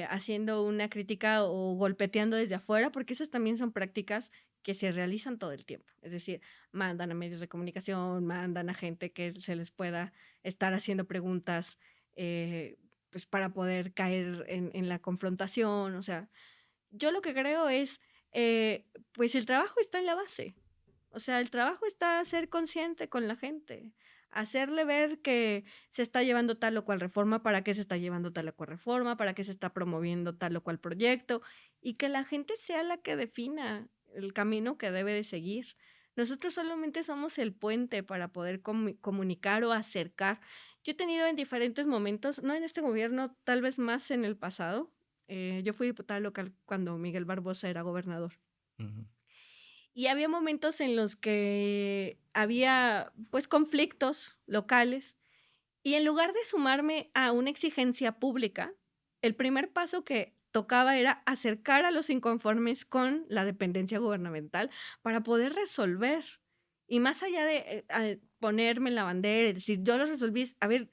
haciendo una crítica o golpeteando desde afuera, porque esas también son prácticas que se realizan todo el tiempo. Es decir, mandan a medios de comunicación, mandan a gente que se les pueda estar haciendo preguntas pues para poder caer en la confrontación. O sea, yo lo que creo es, pues el trabajo está en la base. O sea, el trabajo está ser consciente con la gente, hacerle ver que se está llevando tal o cual reforma, para qué se está llevando tal o cual reforma, para qué se está promoviendo tal o cual proyecto, y que la gente sea la que defina el camino que debe de seguir. Nosotros solamente somos el puente para poder comunicar o acercar. Yo he tenido en diferentes momentos, no en este gobierno, tal vez más en el pasado. Yo fui diputada local cuando Miguel Barbosa era gobernador.
Uh-huh.
Y había momentos en los que había, pues, conflictos locales, y en lugar de sumarme a una exigencia pública, el primer paso que tocaba era acercar a los inconformes con la dependencia gubernamental para poder resolver. Y más allá de, ponerme en la bandera y decir: "Yo lo resolví", a ver,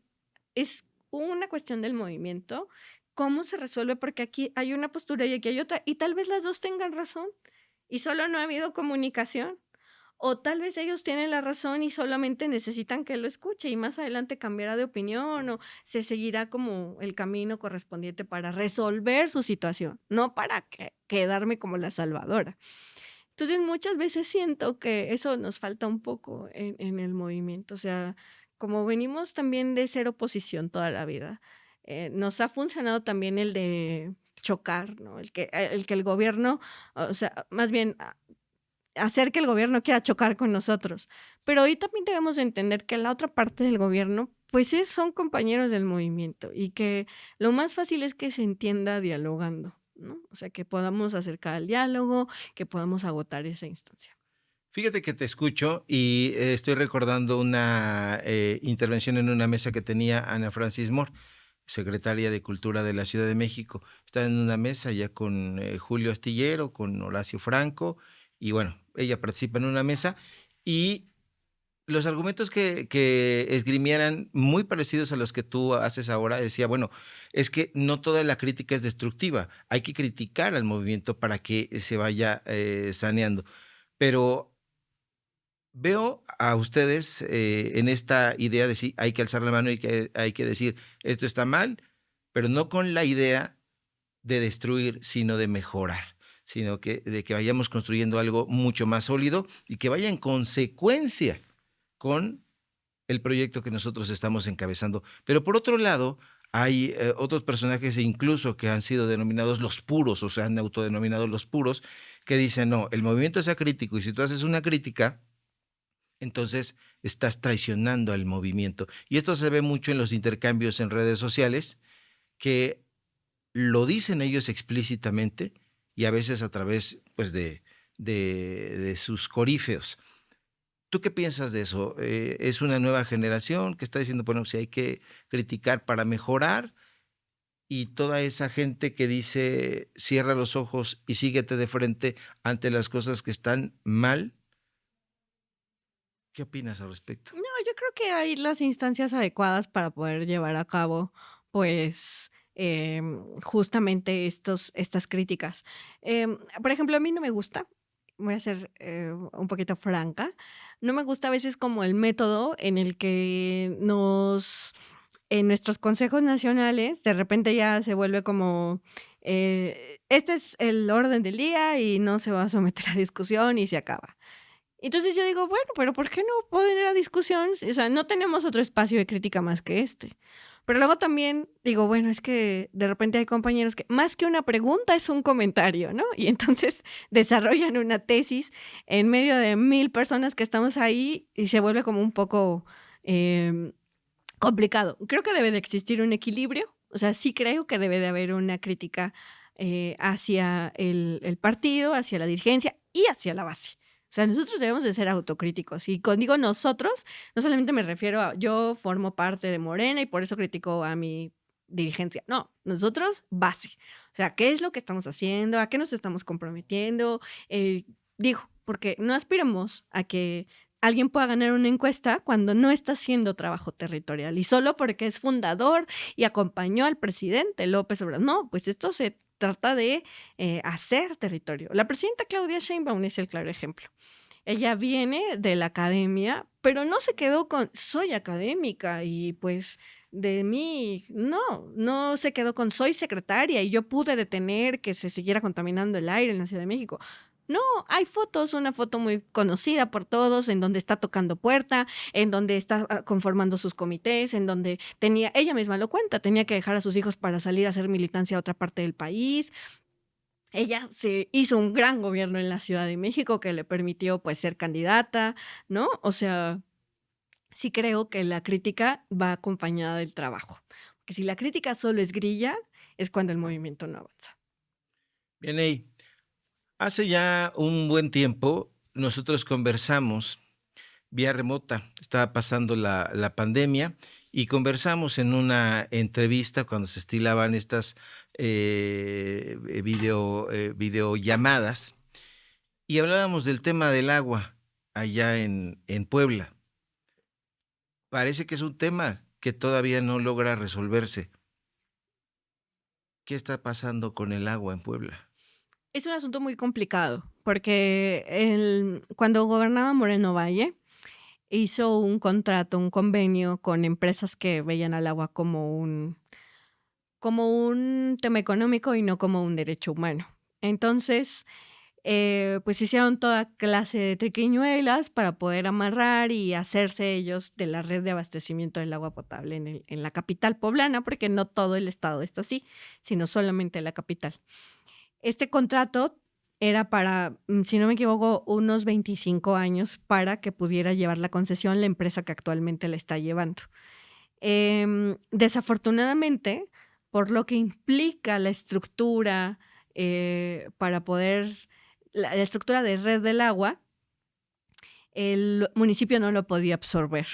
es una cuestión del movimiento, ¿cómo se resuelve? Porque aquí hay una postura y aquí hay otra, y tal vez las 2 tengan razón, y solo no ha habido comunicación. O tal vez ellos tienen la razón y solamente necesitan que lo escuche y más adelante cambiará de opinión o se seguirá como el camino correspondiente para resolver su situación, no para quedarme como la salvadora. Entonces, muchas veces siento que eso nos falta un poco en el movimiento, o sea, como venimos también de ser oposición toda la vida, nos ha funcionado también el de chocar, ¿no? El que el gobierno, o sea, más bien hacer que el gobierno quiera chocar con nosotros. Pero hoy también debemos de entender que la otra parte del gobierno, pues son compañeros del movimiento y que lo más fácil es que se entienda dialogando, ¿no? O sea, que podamos acercar al diálogo, que podamos agotar esa instancia.
Fíjate que te escucho y estoy recordando una intervención en una mesa que tenía Ana Francis Moore, secretaria de Cultura de la Ciudad de México. Estaba en una mesa ya con Julio Astillero, con Horacio Franco, y bueno, ella participa en una mesa y los argumentos que esgrimieran muy parecidos a los que tú haces ahora, decía, bueno, es que no toda la crítica es destructiva, hay que criticar al movimiento para que se vaya saneando. Pero veo a ustedes en esta idea de sí, hay que alzar la mano y que hay que decir, esto está mal, pero no con la idea de destruir, sino de mejorar, sino de que vayamos construyendo algo mucho más sólido y que vaya en consecuencia con el proyecto que nosotros estamos encabezando. Pero por otro lado, hay otros personajes incluso que han sido denominados los puros, o sea, han autodenominado los puros, que dicen, no, el movimiento es acrítico y si tú haces una crítica, entonces estás traicionando al movimiento. Y esto se ve mucho en los intercambios en redes sociales, que lo dicen ellos explícitamente y a veces a través pues, de sus corífeos. ¿Tú qué piensas de eso? ¿Es una nueva generación que está diciendo, bueno, si hay que criticar para mejorar? Y toda esa gente que dice, cierra los ojos y síguete de frente ante las cosas que están mal. ¿Qué opinas al respecto?
No, yo creo que hay las instancias adecuadas para poder llevar a cabo, pues, justamente estas críticas. Por ejemplo, a mí no me gusta, voy a ser un poquito franca, no me gusta a veces como el método en el que en nuestros consejos nacionales, de repente ya se vuelve como, este es el orden del día y no se va a someter a discusión y se acaba. Entonces yo digo, bueno, pero ¿por qué no poner a discusión? O sea, no tenemos otro espacio de crítica más que este. Pero luego también digo, bueno, es que de repente hay compañeros que más que una pregunta es un comentario, ¿no? Y entonces desarrollan una tesis en medio de 1000 personas que estamos ahí y se vuelve como un poco complicado. Creo que debe de existir un equilibrio, o sea, sí creo que debe de haber una crítica hacia el partido, hacia la dirigencia y hacia la base. O sea, nosotros debemos de ser autocríticos. Y cuando digo nosotros, no solamente me refiero a yo formo parte de Morena y por eso critico a mi dirigencia. No, nosotros base. O sea, ¿qué es lo que estamos haciendo? ¿A qué nos estamos comprometiendo? Digo, porque no aspiramos a que alguien pueda ganar una encuesta cuando no está haciendo trabajo territorial y solo porque es fundador y acompañó al presidente López Obrador. No, pues esto se trata de hacer territorio. La presidenta Claudia Sheinbaum es el claro ejemplo. Ella viene de la academia, pero no se quedó con soy académica y pues de mí, no se quedó con soy secretaria y yo pude detener que se siguiera contaminando el aire en la Ciudad de México. No, hay fotos, una foto muy conocida por todos, en donde está tocando puerta, en donde está conformando sus comités, en donde ella misma lo cuenta, tenía que dejar a sus hijos para salir a hacer militancia a otra parte del país. Ella se hizo un gran gobierno en la Ciudad de México que le permitió pues ser candidata, ¿no? O sea, sí creo que la crítica va acompañada del trabajo. Porque si la crítica solo es grilla, es cuando el movimiento no avanza.
Bien, hace ya un buen tiempo nosotros conversamos vía remota, estaba pasando la pandemia y conversamos en una entrevista cuando se estilaban estas videollamadas y hablábamos del tema del agua allá en Puebla. Parece que es un tema que todavía no logra resolverse. ¿Qué está pasando con el agua en Puebla?
Es un asunto muy complicado porque cuando gobernaba Moreno Valle, hizo un contrato, un convenio con empresas que veían al agua como un tema económico y no como un derecho humano. Entonces, pues hicieron toda clase de triquiñuelas para poder amarrar y hacerse ellos de la red de abastecimiento del agua potable en la capital poblana, porque no todo el estado está así, sino solamente la capital. Este contrato era para, si no me equivoco, unos 25 años para que pudiera llevar la concesión la empresa que actualmente la está llevando. Desafortunadamente, por lo que implica la estructura para poder, la estructura de red del agua, el municipio no lo podía absorber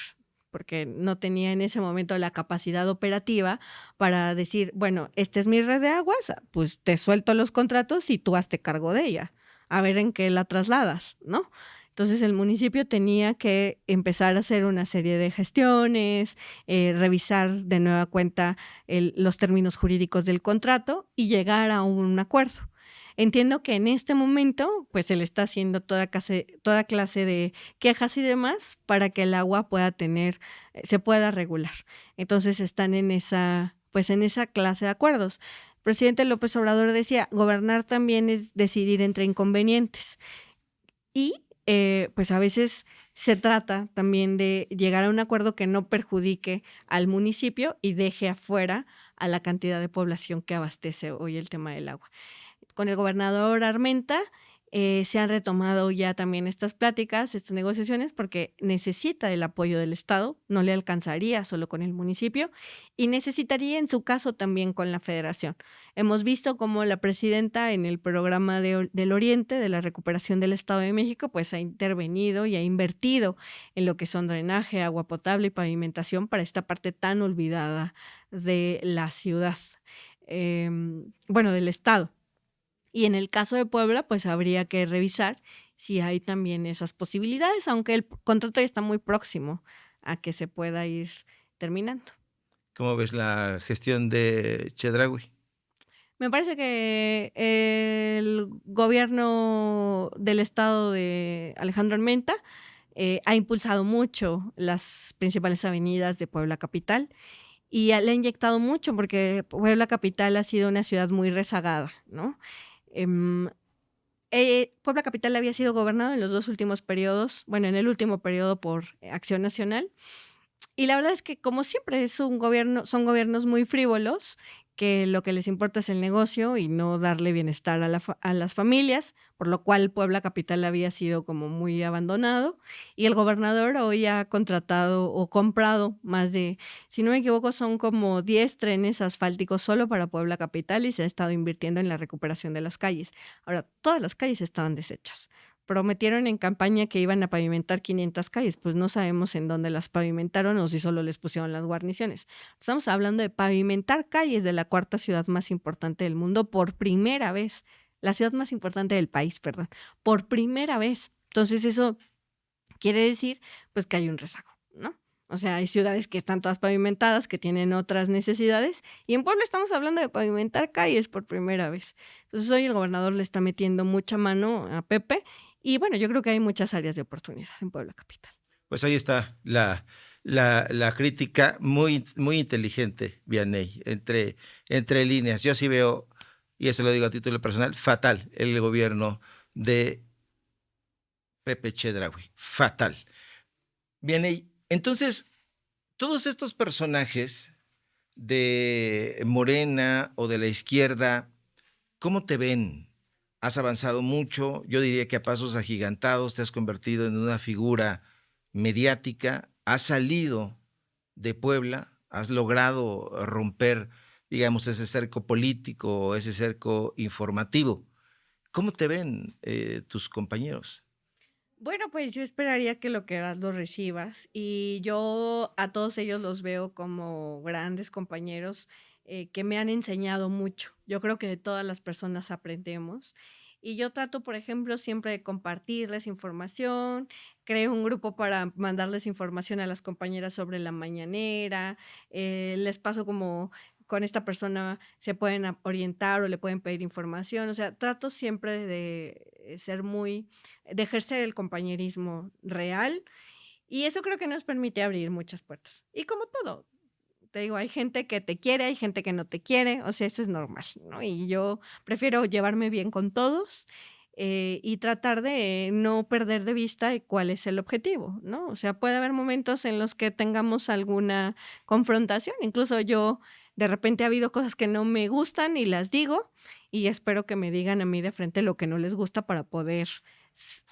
porque no tenía en ese momento la capacidad operativa para decir, bueno, esta es mi red de aguas, pues te suelto los contratos y tú hazte cargo de ella, a ver en qué la trasladas, ¿no? Entonces el municipio tenía que empezar a hacer una serie de gestiones, revisar de nueva cuenta los términos jurídicos del contrato y llegar a un acuerdo. Entiendo que en este momento, pues se le está haciendo toda clase de quejas y demás para que el agua se pueda regular. Entonces están en esa clase de acuerdos. El presidente López Obrador decía, gobernar también es decidir entre inconvenientes. Y pues a veces se trata también de llegar a un acuerdo que no perjudique al municipio y deje afuera a la cantidad de población que abastece hoy el tema del agua. Con el gobernador Armenta se han retomado ya también estas pláticas, estas negociaciones, porque necesita el apoyo del Estado, no le alcanzaría solo con el municipio y necesitaría en su caso también con la Federación. Hemos visto cómo la presidenta en el programa del Oriente, de la recuperación del Estado de México, pues ha intervenido y ha invertido en lo que son drenaje, agua potable y pavimentación para esta parte tan olvidada de la ciudad, del Estado. Y en el caso de Puebla, pues habría que revisar si hay también esas posibilidades, aunque el contrato ya está muy próximo a que se pueda ir terminando.
¿Cómo ves la gestión de Chedraui?
Me parece que el gobierno del estado de Alejandro Armenta ha impulsado mucho las principales avenidas de Puebla capital y le ha inyectado mucho porque Puebla capital ha sido una ciudad muy rezagada, ¿no? Puebla capital había sido gobernado en los dos últimos periodos, en el último periodo por Acción Nacional, y la verdad es que como siempre son gobiernos muy frívolos, que lo que les importa es el negocio y no darle bienestar a las familias, por lo cual Puebla capital había sido como muy abandonado y el gobernador hoy ha contratado o comprado más de, si no me equivoco, son como 10 trenes asfálticos solo para Puebla capital y se ha estado invirtiendo en la recuperación de las calles. Ahora, todas las calles estaban deshechas. Prometieron en campaña que iban a pavimentar 500 calles, pues no sabemos en dónde las pavimentaron o si solo les pusieron las guarniciones. Estamos hablando de pavimentar calles de la cuarta ciudad más importante del mundo por primera vez, la ciudad más importante del país, perdón, por primera vez. Entonces eso quiere decir pues que hay un rezago, ¿no? O sea, hay ciudades que están todas pavimentadas, que tienen otras necesidades, y en Puebla estamos hablando de pavimentar calles por primera vez. Entonces hoy el gobernador le está metiendo mucha mano a Pepe, y bueno, yo creo que hay muchas áreas de oportunidad en Puebla capital.
Pues ahí está la crítica muy, muy inteligente, Vianney, entre líneas. Yo sí veo, y eso lo digo a título personal, fatal el gobierno de Pepe Chedraui. Fatal. Vianney, entonces, todos estos personajes de Morena o de la izquierda, ¿cómo te ven? Has avanzado mucho, yo diría que a pasos agigantados, te has convertido en una figura mediática, has salido de Puebla, has logrado romper, digamos, ese cerco político, ese cerco informativo. ¿Cómo te ven tus compañeros?
Bueno, pues yo esperaría que lo que das lo recibas y yo a todos ellos los veo como grandes compañeros que me han enseñado mucho. Yo creo que de todas las personas aprendemos y yo trato, por ejemplo, siempre de compartirles información, creo un grupo para mandarles información a las compañeras sobre la mañanera, les paso como con esta persona se pueden orientar o le pueden pedir información, o sea, trato siempre de ser muy de ejercer el compañerismo real y eso creo que nos permite abrir muchas puertas. Y como todo, te digo, hay gente que te quiere, hay gente que no te quiere, o sea, eso es normal, ¿no? Y yo prefiero llevarme bien con todos y tratar de no perder de vista cuál es el objetivo, ¿no? O sea, puede haber momentos en los que tengamos alguna confrontación, incluso yo de repente ha habido cosas que no me gustan y las digo y espero que me digan a mí de frente lo que no les gusta para poder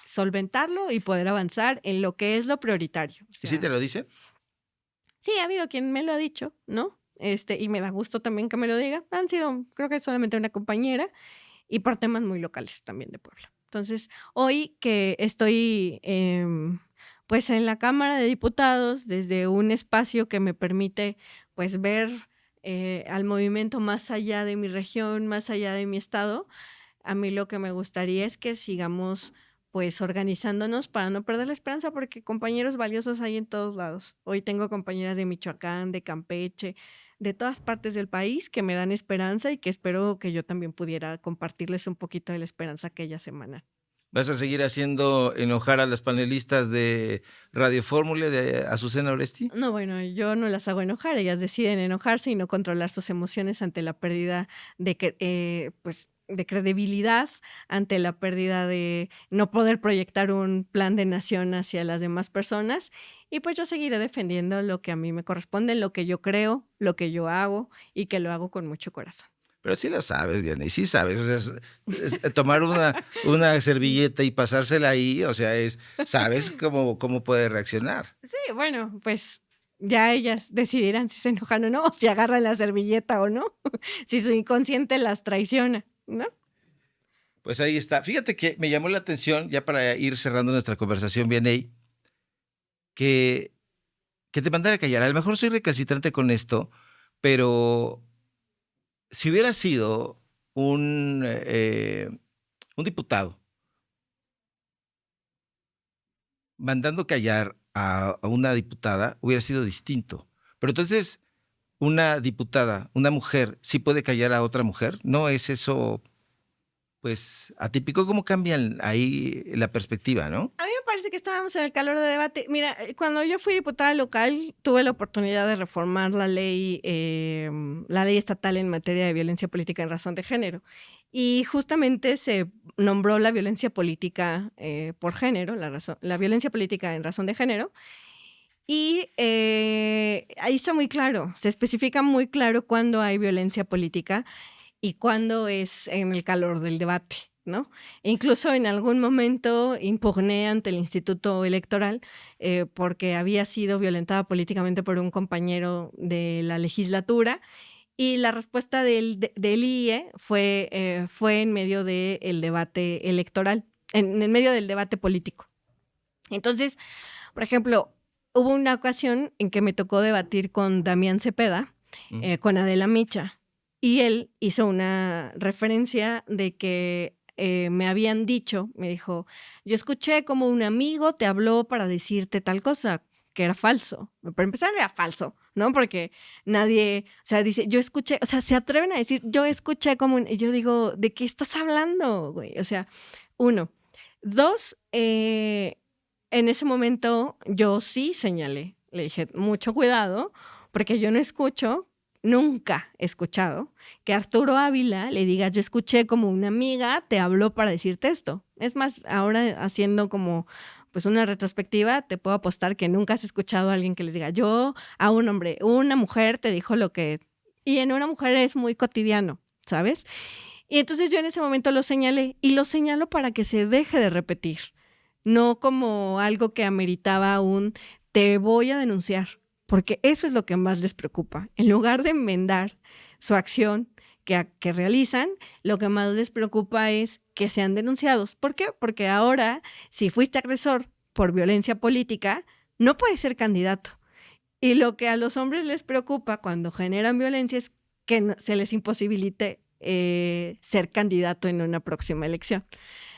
solventarlo y poder avanzar en lo que es lo prioritario. O
¿Y sí te
sea,
lo dice?
sí, ha habido quien me lo ha dicho, ¿no? Y me da gusto también que me lo diga. Han sido, creo que solamente una compañera y por temas muy locales también de Puebla. Entonces, hoy que estoy, pues, en la Cámara de Diputados, desde un espacio que me permite, pues, ver al movimiento más allá de mi región, más allá de mi estado, a mí lo que me gustaría es que sigamos pues organizándonos para no perder la esperanza, porque compañeros valiosos hay en todos lados. Hoy tengo compañeras de Michoacán, de Campeche, de todas partes del país que me dan esperanza y que espero que yo también pudiera compartirles un poquito de la esperanza aquella semana.
¿Vas a seguir haciendo enojar a las panelistas de Radio Fórmula de Azucena Oresti?
No, bueno, yo no las hago enojar, ellas deciden enojarse y no controlar sus emociones ante la pérdida pues, de credibilidad, ante la pérdida de no poder proyectar un plan de nación hacia las demás personas. Y pues yo seguiré defendiendo lo que a mí me corresponde, lo que yo creo, lo que yo hago y que lo hago con mucho corazón.
Pero sí lo sabes, bien, y sí sabes, o sea, tomar una servilleta y pasársela ahí, o sea, sabes cómo puede reaccionar.
Sí, bueno, pues ya ellas decidirán si se enojan o no, o si agarran la servilleta o no, si su inconsciente las traiciona, ¿no?
Pues ahí está. Fíjate que me llamó la atención, ya para ir cerrando nuestra conversación, Vianey, que te mandara a callar. A lo mejor soy recalcitrante con esto, pero si hubiera sido un diputado mandando callar a una diputada, hubiera sido distinto. Pero entonces, una diputada, una mujer, ¿sí puede callar a otra mujer? ¿No es eso, pues, atípico? ¿Cómo cambian ahí la perspectiva, no?
A mí me parece que estábamos en el calor de debate. Mira, cuando yo fui diputada local, tuve la oportunidad de reformar la ley estatal en materia de violencia política en razón de género. Y justamente se nombró la violencia política por género, la violencia política en razón de género. Y ahí está muy claro, se especifica muy claro cuándo hay violencia política y cuándo es en el calor del debate, ¿no? E incluso en algún momento impugné ante el Instituto Electoral porque había sido violentada políticamente por un compañero de la legislatura y la respuesta del IE fue en medio del debate electoral, en medio del debate político. Entonces, por ejemplo, hubo una ocasión en que me tocó debatir con Damián Cepeda, con Adela Micha, y él hizo una referencia de que me habían dicho, me dijo, yo escuché como un amigo te habló para decirte tal cosa, que era falso. Para empezar era falso, ¿no? Porque nadie, o sea, dice, yo escuché, o sea, se atreven a decir, yo escuché como un, y yo digo, ¿de qué estás hablando, güey? O sea, uno. Dos, en ese momento yo sí señalé, le dije, mucho cuidado, porque yo no escucho, nunca he escuchado que Arturo Ávila le diga, yo escuché como una amiga te habló para decirte esto. Es más, ahora haciendo como pues una retrospectiva, te puedo apostar que nunca has escuchado a alguien que les diga, yo a un hombre, una mujer te dijo lo que... Y en una mujer es muy cotidiano, ¿sabes? Y entonces yo en ese momento lo señalé y lo señalo para que se deje de repetir, no como algo que ameritaba un te voy a denunciar, porque eso es lo que más les preocupa. En lugar de enmendar su acción, que realizan, lo que más les preocupa es que sean denunciados. ¿Por qué? Porque ahora, si fuiste agresor por violencia política, no puedes ser candidato. Y lo que a los hombres les preocupa cuando generan violencia es que se les imposibilite ser candidato en una próxima elección.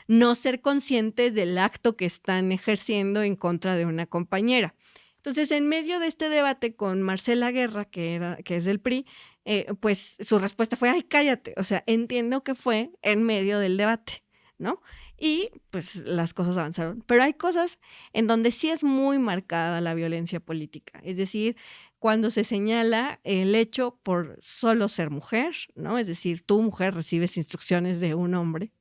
No ser conscientes del acto que están ejerciendo en contra de una compañera. Entonces, en medio de este debate con Marcela Guerra, que es del PRI, pues su respuesta fue, ay, cállate. O sea, entiendo que fue en medio del debate, ¿no? Y pues las cosas avanzaron. Pero hay cosas en donde sí es muy marcada la violencia política. Es decir, cuando se señala el hecho por solo ser mujer, ¿no? Es decir, tú, mujer, recibes instrucciones de un hombre.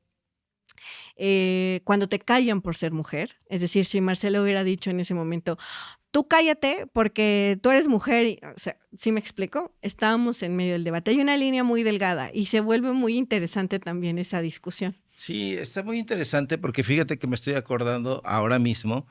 Cuando te callan por ser mujer, es decir, si Marcela hubiera dicho en ese momento, tú cállate porque tú eres mujer, o sea, ¿sí me explico? Estábamos en medio del debate. Hay una línea muy delgada y se vuelve muy interesante también esa discusión.
Sí, está muy interesante porque fíjate que me estoy acordando ahora mismo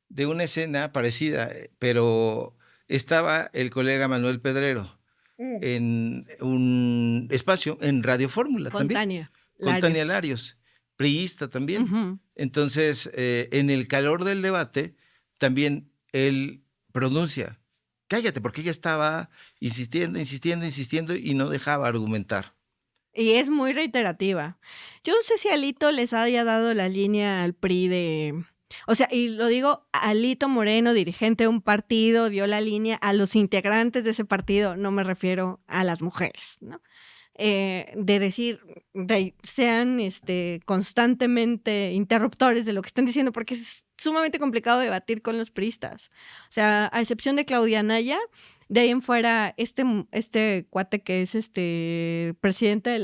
de una escena parecida, pero estaba el colega Manuel Pedrero en un espacio en Radio Fórmula
Con
también.
Tania
Tania Larios, priista también.
Uh-huh.
Entonces, en el calor del debate, también él pronuncia, cállate, porque ella estaba insistiendo y no dejaba argumentar.
Y es muy reiterativa. Yo no sé si Alito les haya dado la línea al PRI de... O sea, y lo digo, Alito Moreno, dirigente de un partido, dio la línea a los integrantes de ese partido, no me refiero a las mujeres, ¿no? De decir, sean constantemente interruptores de lo que están diciendo, porque es sumamente complicado debatir con los priistas. O sea, a excepción de Claudia Naya, de ahí en fuera, este cuate que es presidente de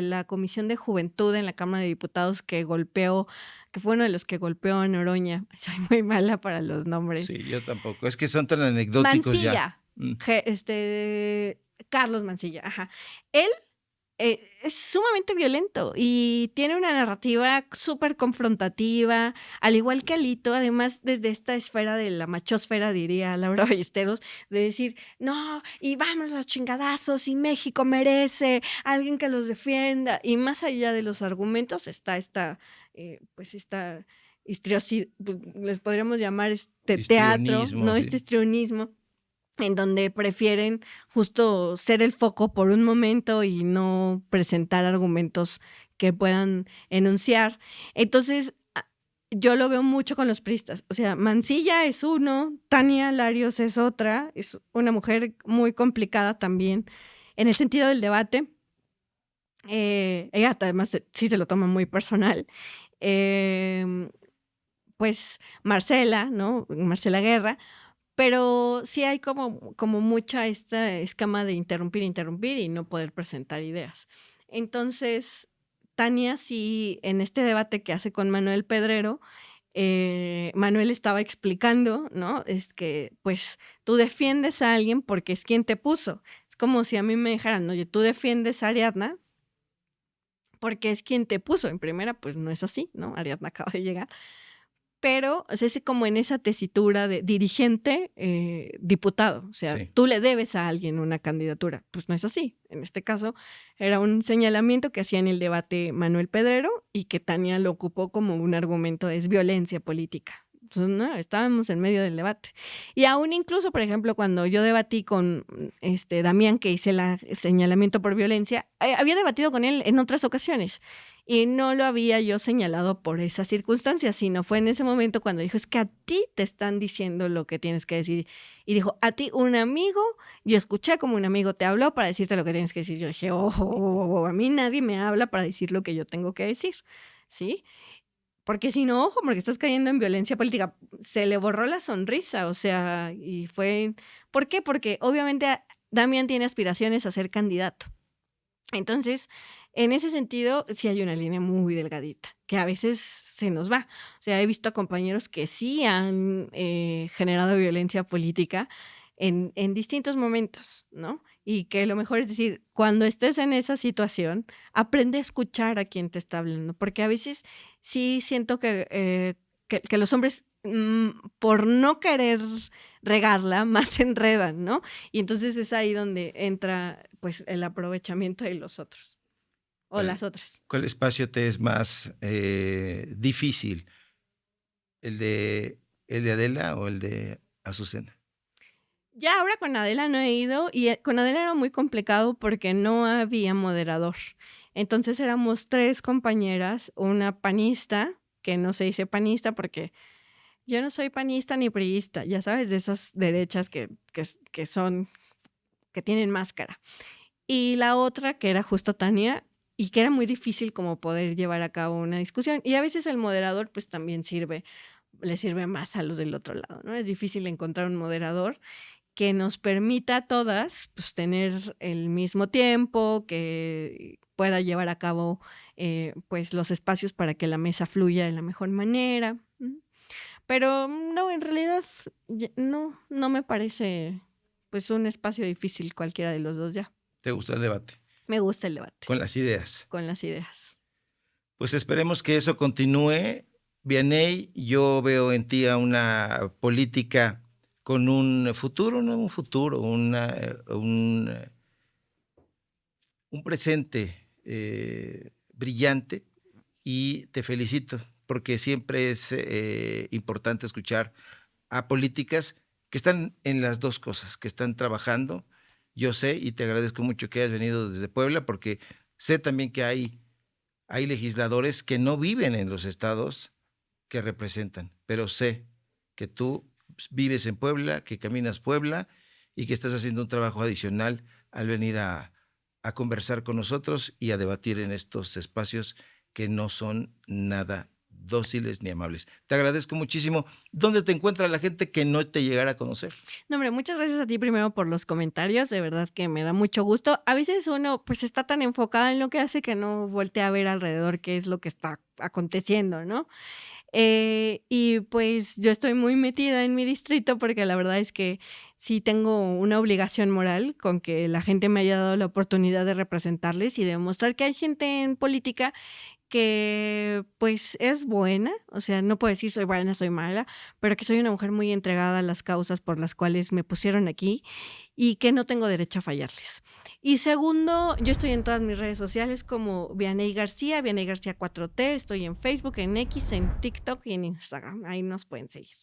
la Comisión de Juventud en la Cámara de Diputados que fue uno de los que golpeó a Noroña. Soy muy mala para los nombres.
Sí, yo tampoco. Es que son tan anecdóticos
Mancilla,
ya.
Carlos Mancilla, ajá. Él es sumamente violento y tiene una narrativa súper confrontativa, al igual que Alito, además desde esta esfera de la machosfera, diría Laura Ballesteros, de decir, no, y vamos a los chingadazos, y México merece alguien que los defienda, y más allá de los argumentos está esta les podríamos llamar teatro, ¿no?
Sí.
Este histrionismo, en donde prefieren justo ser el foco por un momento y no presentar argumentos que puedan enunciar. Entonces, yo lo veo mucho con los priistas. O sea, Mancilla es uno, Tania Larios es otra, es una mujer muy complicada también en el sentido del debate. Ella además sí se lo toma muy personal. Pues Marcela, ¿no? Marcela Guerra. Pero sí hay como mucha esta escama de interrumpir y no poder presentar ideas. Entonces, Tania sí, en este debate que hace con Manuel Pedrero, Manuel estaba explicando, ¿no? Es que, pues, tú defiendes a alguien porque es quien te puso. Es como si a mí me dijeran, oye, tú defiendes a Ariadna porque es quien te puso. En primera, pues no es así, ¿no? Ariadna acaba de llegar. Pero es como en esa tesitura de dirigente, diputado. O sea, sí, tú le debes a alguien una candidatura. Pues no es así. En este caso, era un señalamiento que hacía en el debate Manuel Pedrero y que Tania lo ocupó como un argumento, es violencia política. Entonces, no, estábamos en medio del debate. Y aún incluso, por ejemplo, cuando yo debatí con Damián, que hice el señalamiento por violencia, había debatido con él en otras ocasiones. Y no lo había yo señalado por esa circunstancia, sino fue en ese momento cuando dijo, es que a ti te están diciendo lo que tienes que decir. Y dijo, a ti un amigo, yo escuché como un amigo te habló para decirte lo que tienes que decir. Yo dije, a mí nadie me habla para decir lo que yo tengo que decir, ¿sí? Porque si no, ojo, porque estás cayendo en violencia política. Se le borró la sonrisa, o sea, y fue... ¿Por qué? Porque obviamente Damián tiene aspiraciones a ser candidato. Entonces, en ese sentido, sí hay una línea muy delgadita, que a veces se nos va. O sea, he visto a compañeros que sí han generado violencia política en distintos momentos, ¿no? Y que lo mejor es decir, cuando estés en esa situación, aprende a escuchar a quien te está hablando, porque a veces sí siento que los hombres por no querer regarla, más se enredan, ¿no? Y entonces es ahí donde entra pues el aprovechamiento de los otros o las otras.
¿Cuál espacio te es más difícil? ¿El de Adela o el de Azucena?
Ya ahora con Adela no he ido y con Adela era muy complicado porque no había moderador. Entonces éramos 3 compañeras, una panista, que no se dice panista porque yo no soy panista ni priista, ya sabes, de esas derechas que tienen máscara. Y la otra, que era justo Tania, y que era muy difícil como poder llevar a cabo una discusión. Y a veces el moderador pues también le sirve más a los del otro lado, ¿no? Es difícil encontrar un moderador que nos permita a todas pues tener el mismo tiempo, que pueda llevar a cabo pues los espacios para que la mesa fluya de la mejor manera. Pero no, en realidad no me parece pues un espacio difícil cualquiera de los dos ya.
¿Te gusta el debate?
Me gusta el debate.
Con las ideas.
Con las ideas.
Pues esperemos que eso continúe. Vianey, yo veo en ti a una política con un futuro, no un futuro, un presente brillante, y te felicito porque siempre es importante escuchar a políticas que están en las dos cosas, que están trabajando. Yo sé y te agradezco mucho que hayas venido desde Puebla porque sé también que hay legisladores que no viven en los estados que representan, pero sé que tú vives en Puebla, que caminas Puebla y que estás haciendo un trabajo adicional al venir a conversar con nosotros y a debatir en estos espacios que no son nada dóciles ni amables. Te agradezco muchísimo. ¿Dónde te encuentra la gente que no te llegara a conocer?
No, hombre, muchas gracias a ti primero por los comentarios, de verdad que me da mucho gusto. A veces uno pues está tan enfocado en lo que hace que no voltea a ver alrededor qué es lo que está aconteciendo, ¿no? Y pues yo estoy muy metida en mi distrito porque la verdad es que sí tengo una obligación moral con que la gente me haya dado la oportunidad de representarles y de demostrar que hay gente en política que pues es buena, o sea, no puedo decir soy buena, soy mala, pero que soy una mujer muy entregada a las causas por las cuales me pusieron aquí y que no tengo derecho a fallarles. Y segundo, yo estoy en todas mis redes sociales como Vianey García 4T, estoy en Facebook, en X, en TikTok y en Instagram, ahí nos pueden seguir.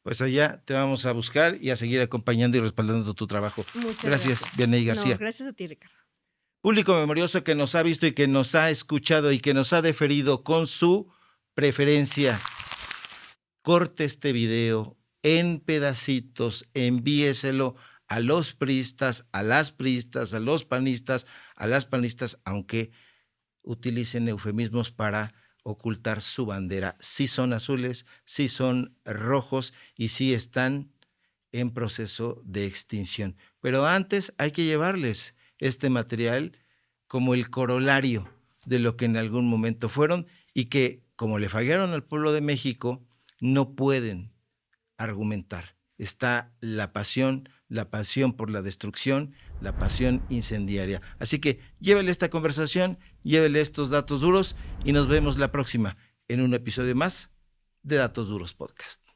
Pues allá te vamos a buscar y a seguir acompañando y respaldando tu trabajo.
Muchas
gracias, Vianey García.
No, gracias a ti, Ricardo.
Público memorioso que nos ha visto y que nos ha escuchado y que nos ha deferido con su preferencia, corte este video en pedacitos, envíeselo a los priistas, a las priistas, a los panistas, a las panistas, aunque utilicen eufemismos para ocultar su bandera. Sí son azules, sí son rojos y sí están en proceso de extinción. Pero antes hay que llevarles este material como el corolario de lo que en algún momento fueron y que, como le fallaron al pueblo de México, no pueden argumentar. Está la pasión por la destrucción, la pasión incendiaria. Así que llévele esta conversación, llévele estos datos duros y nos vemos la próxima en un episodio más de Datos Duros Podcast.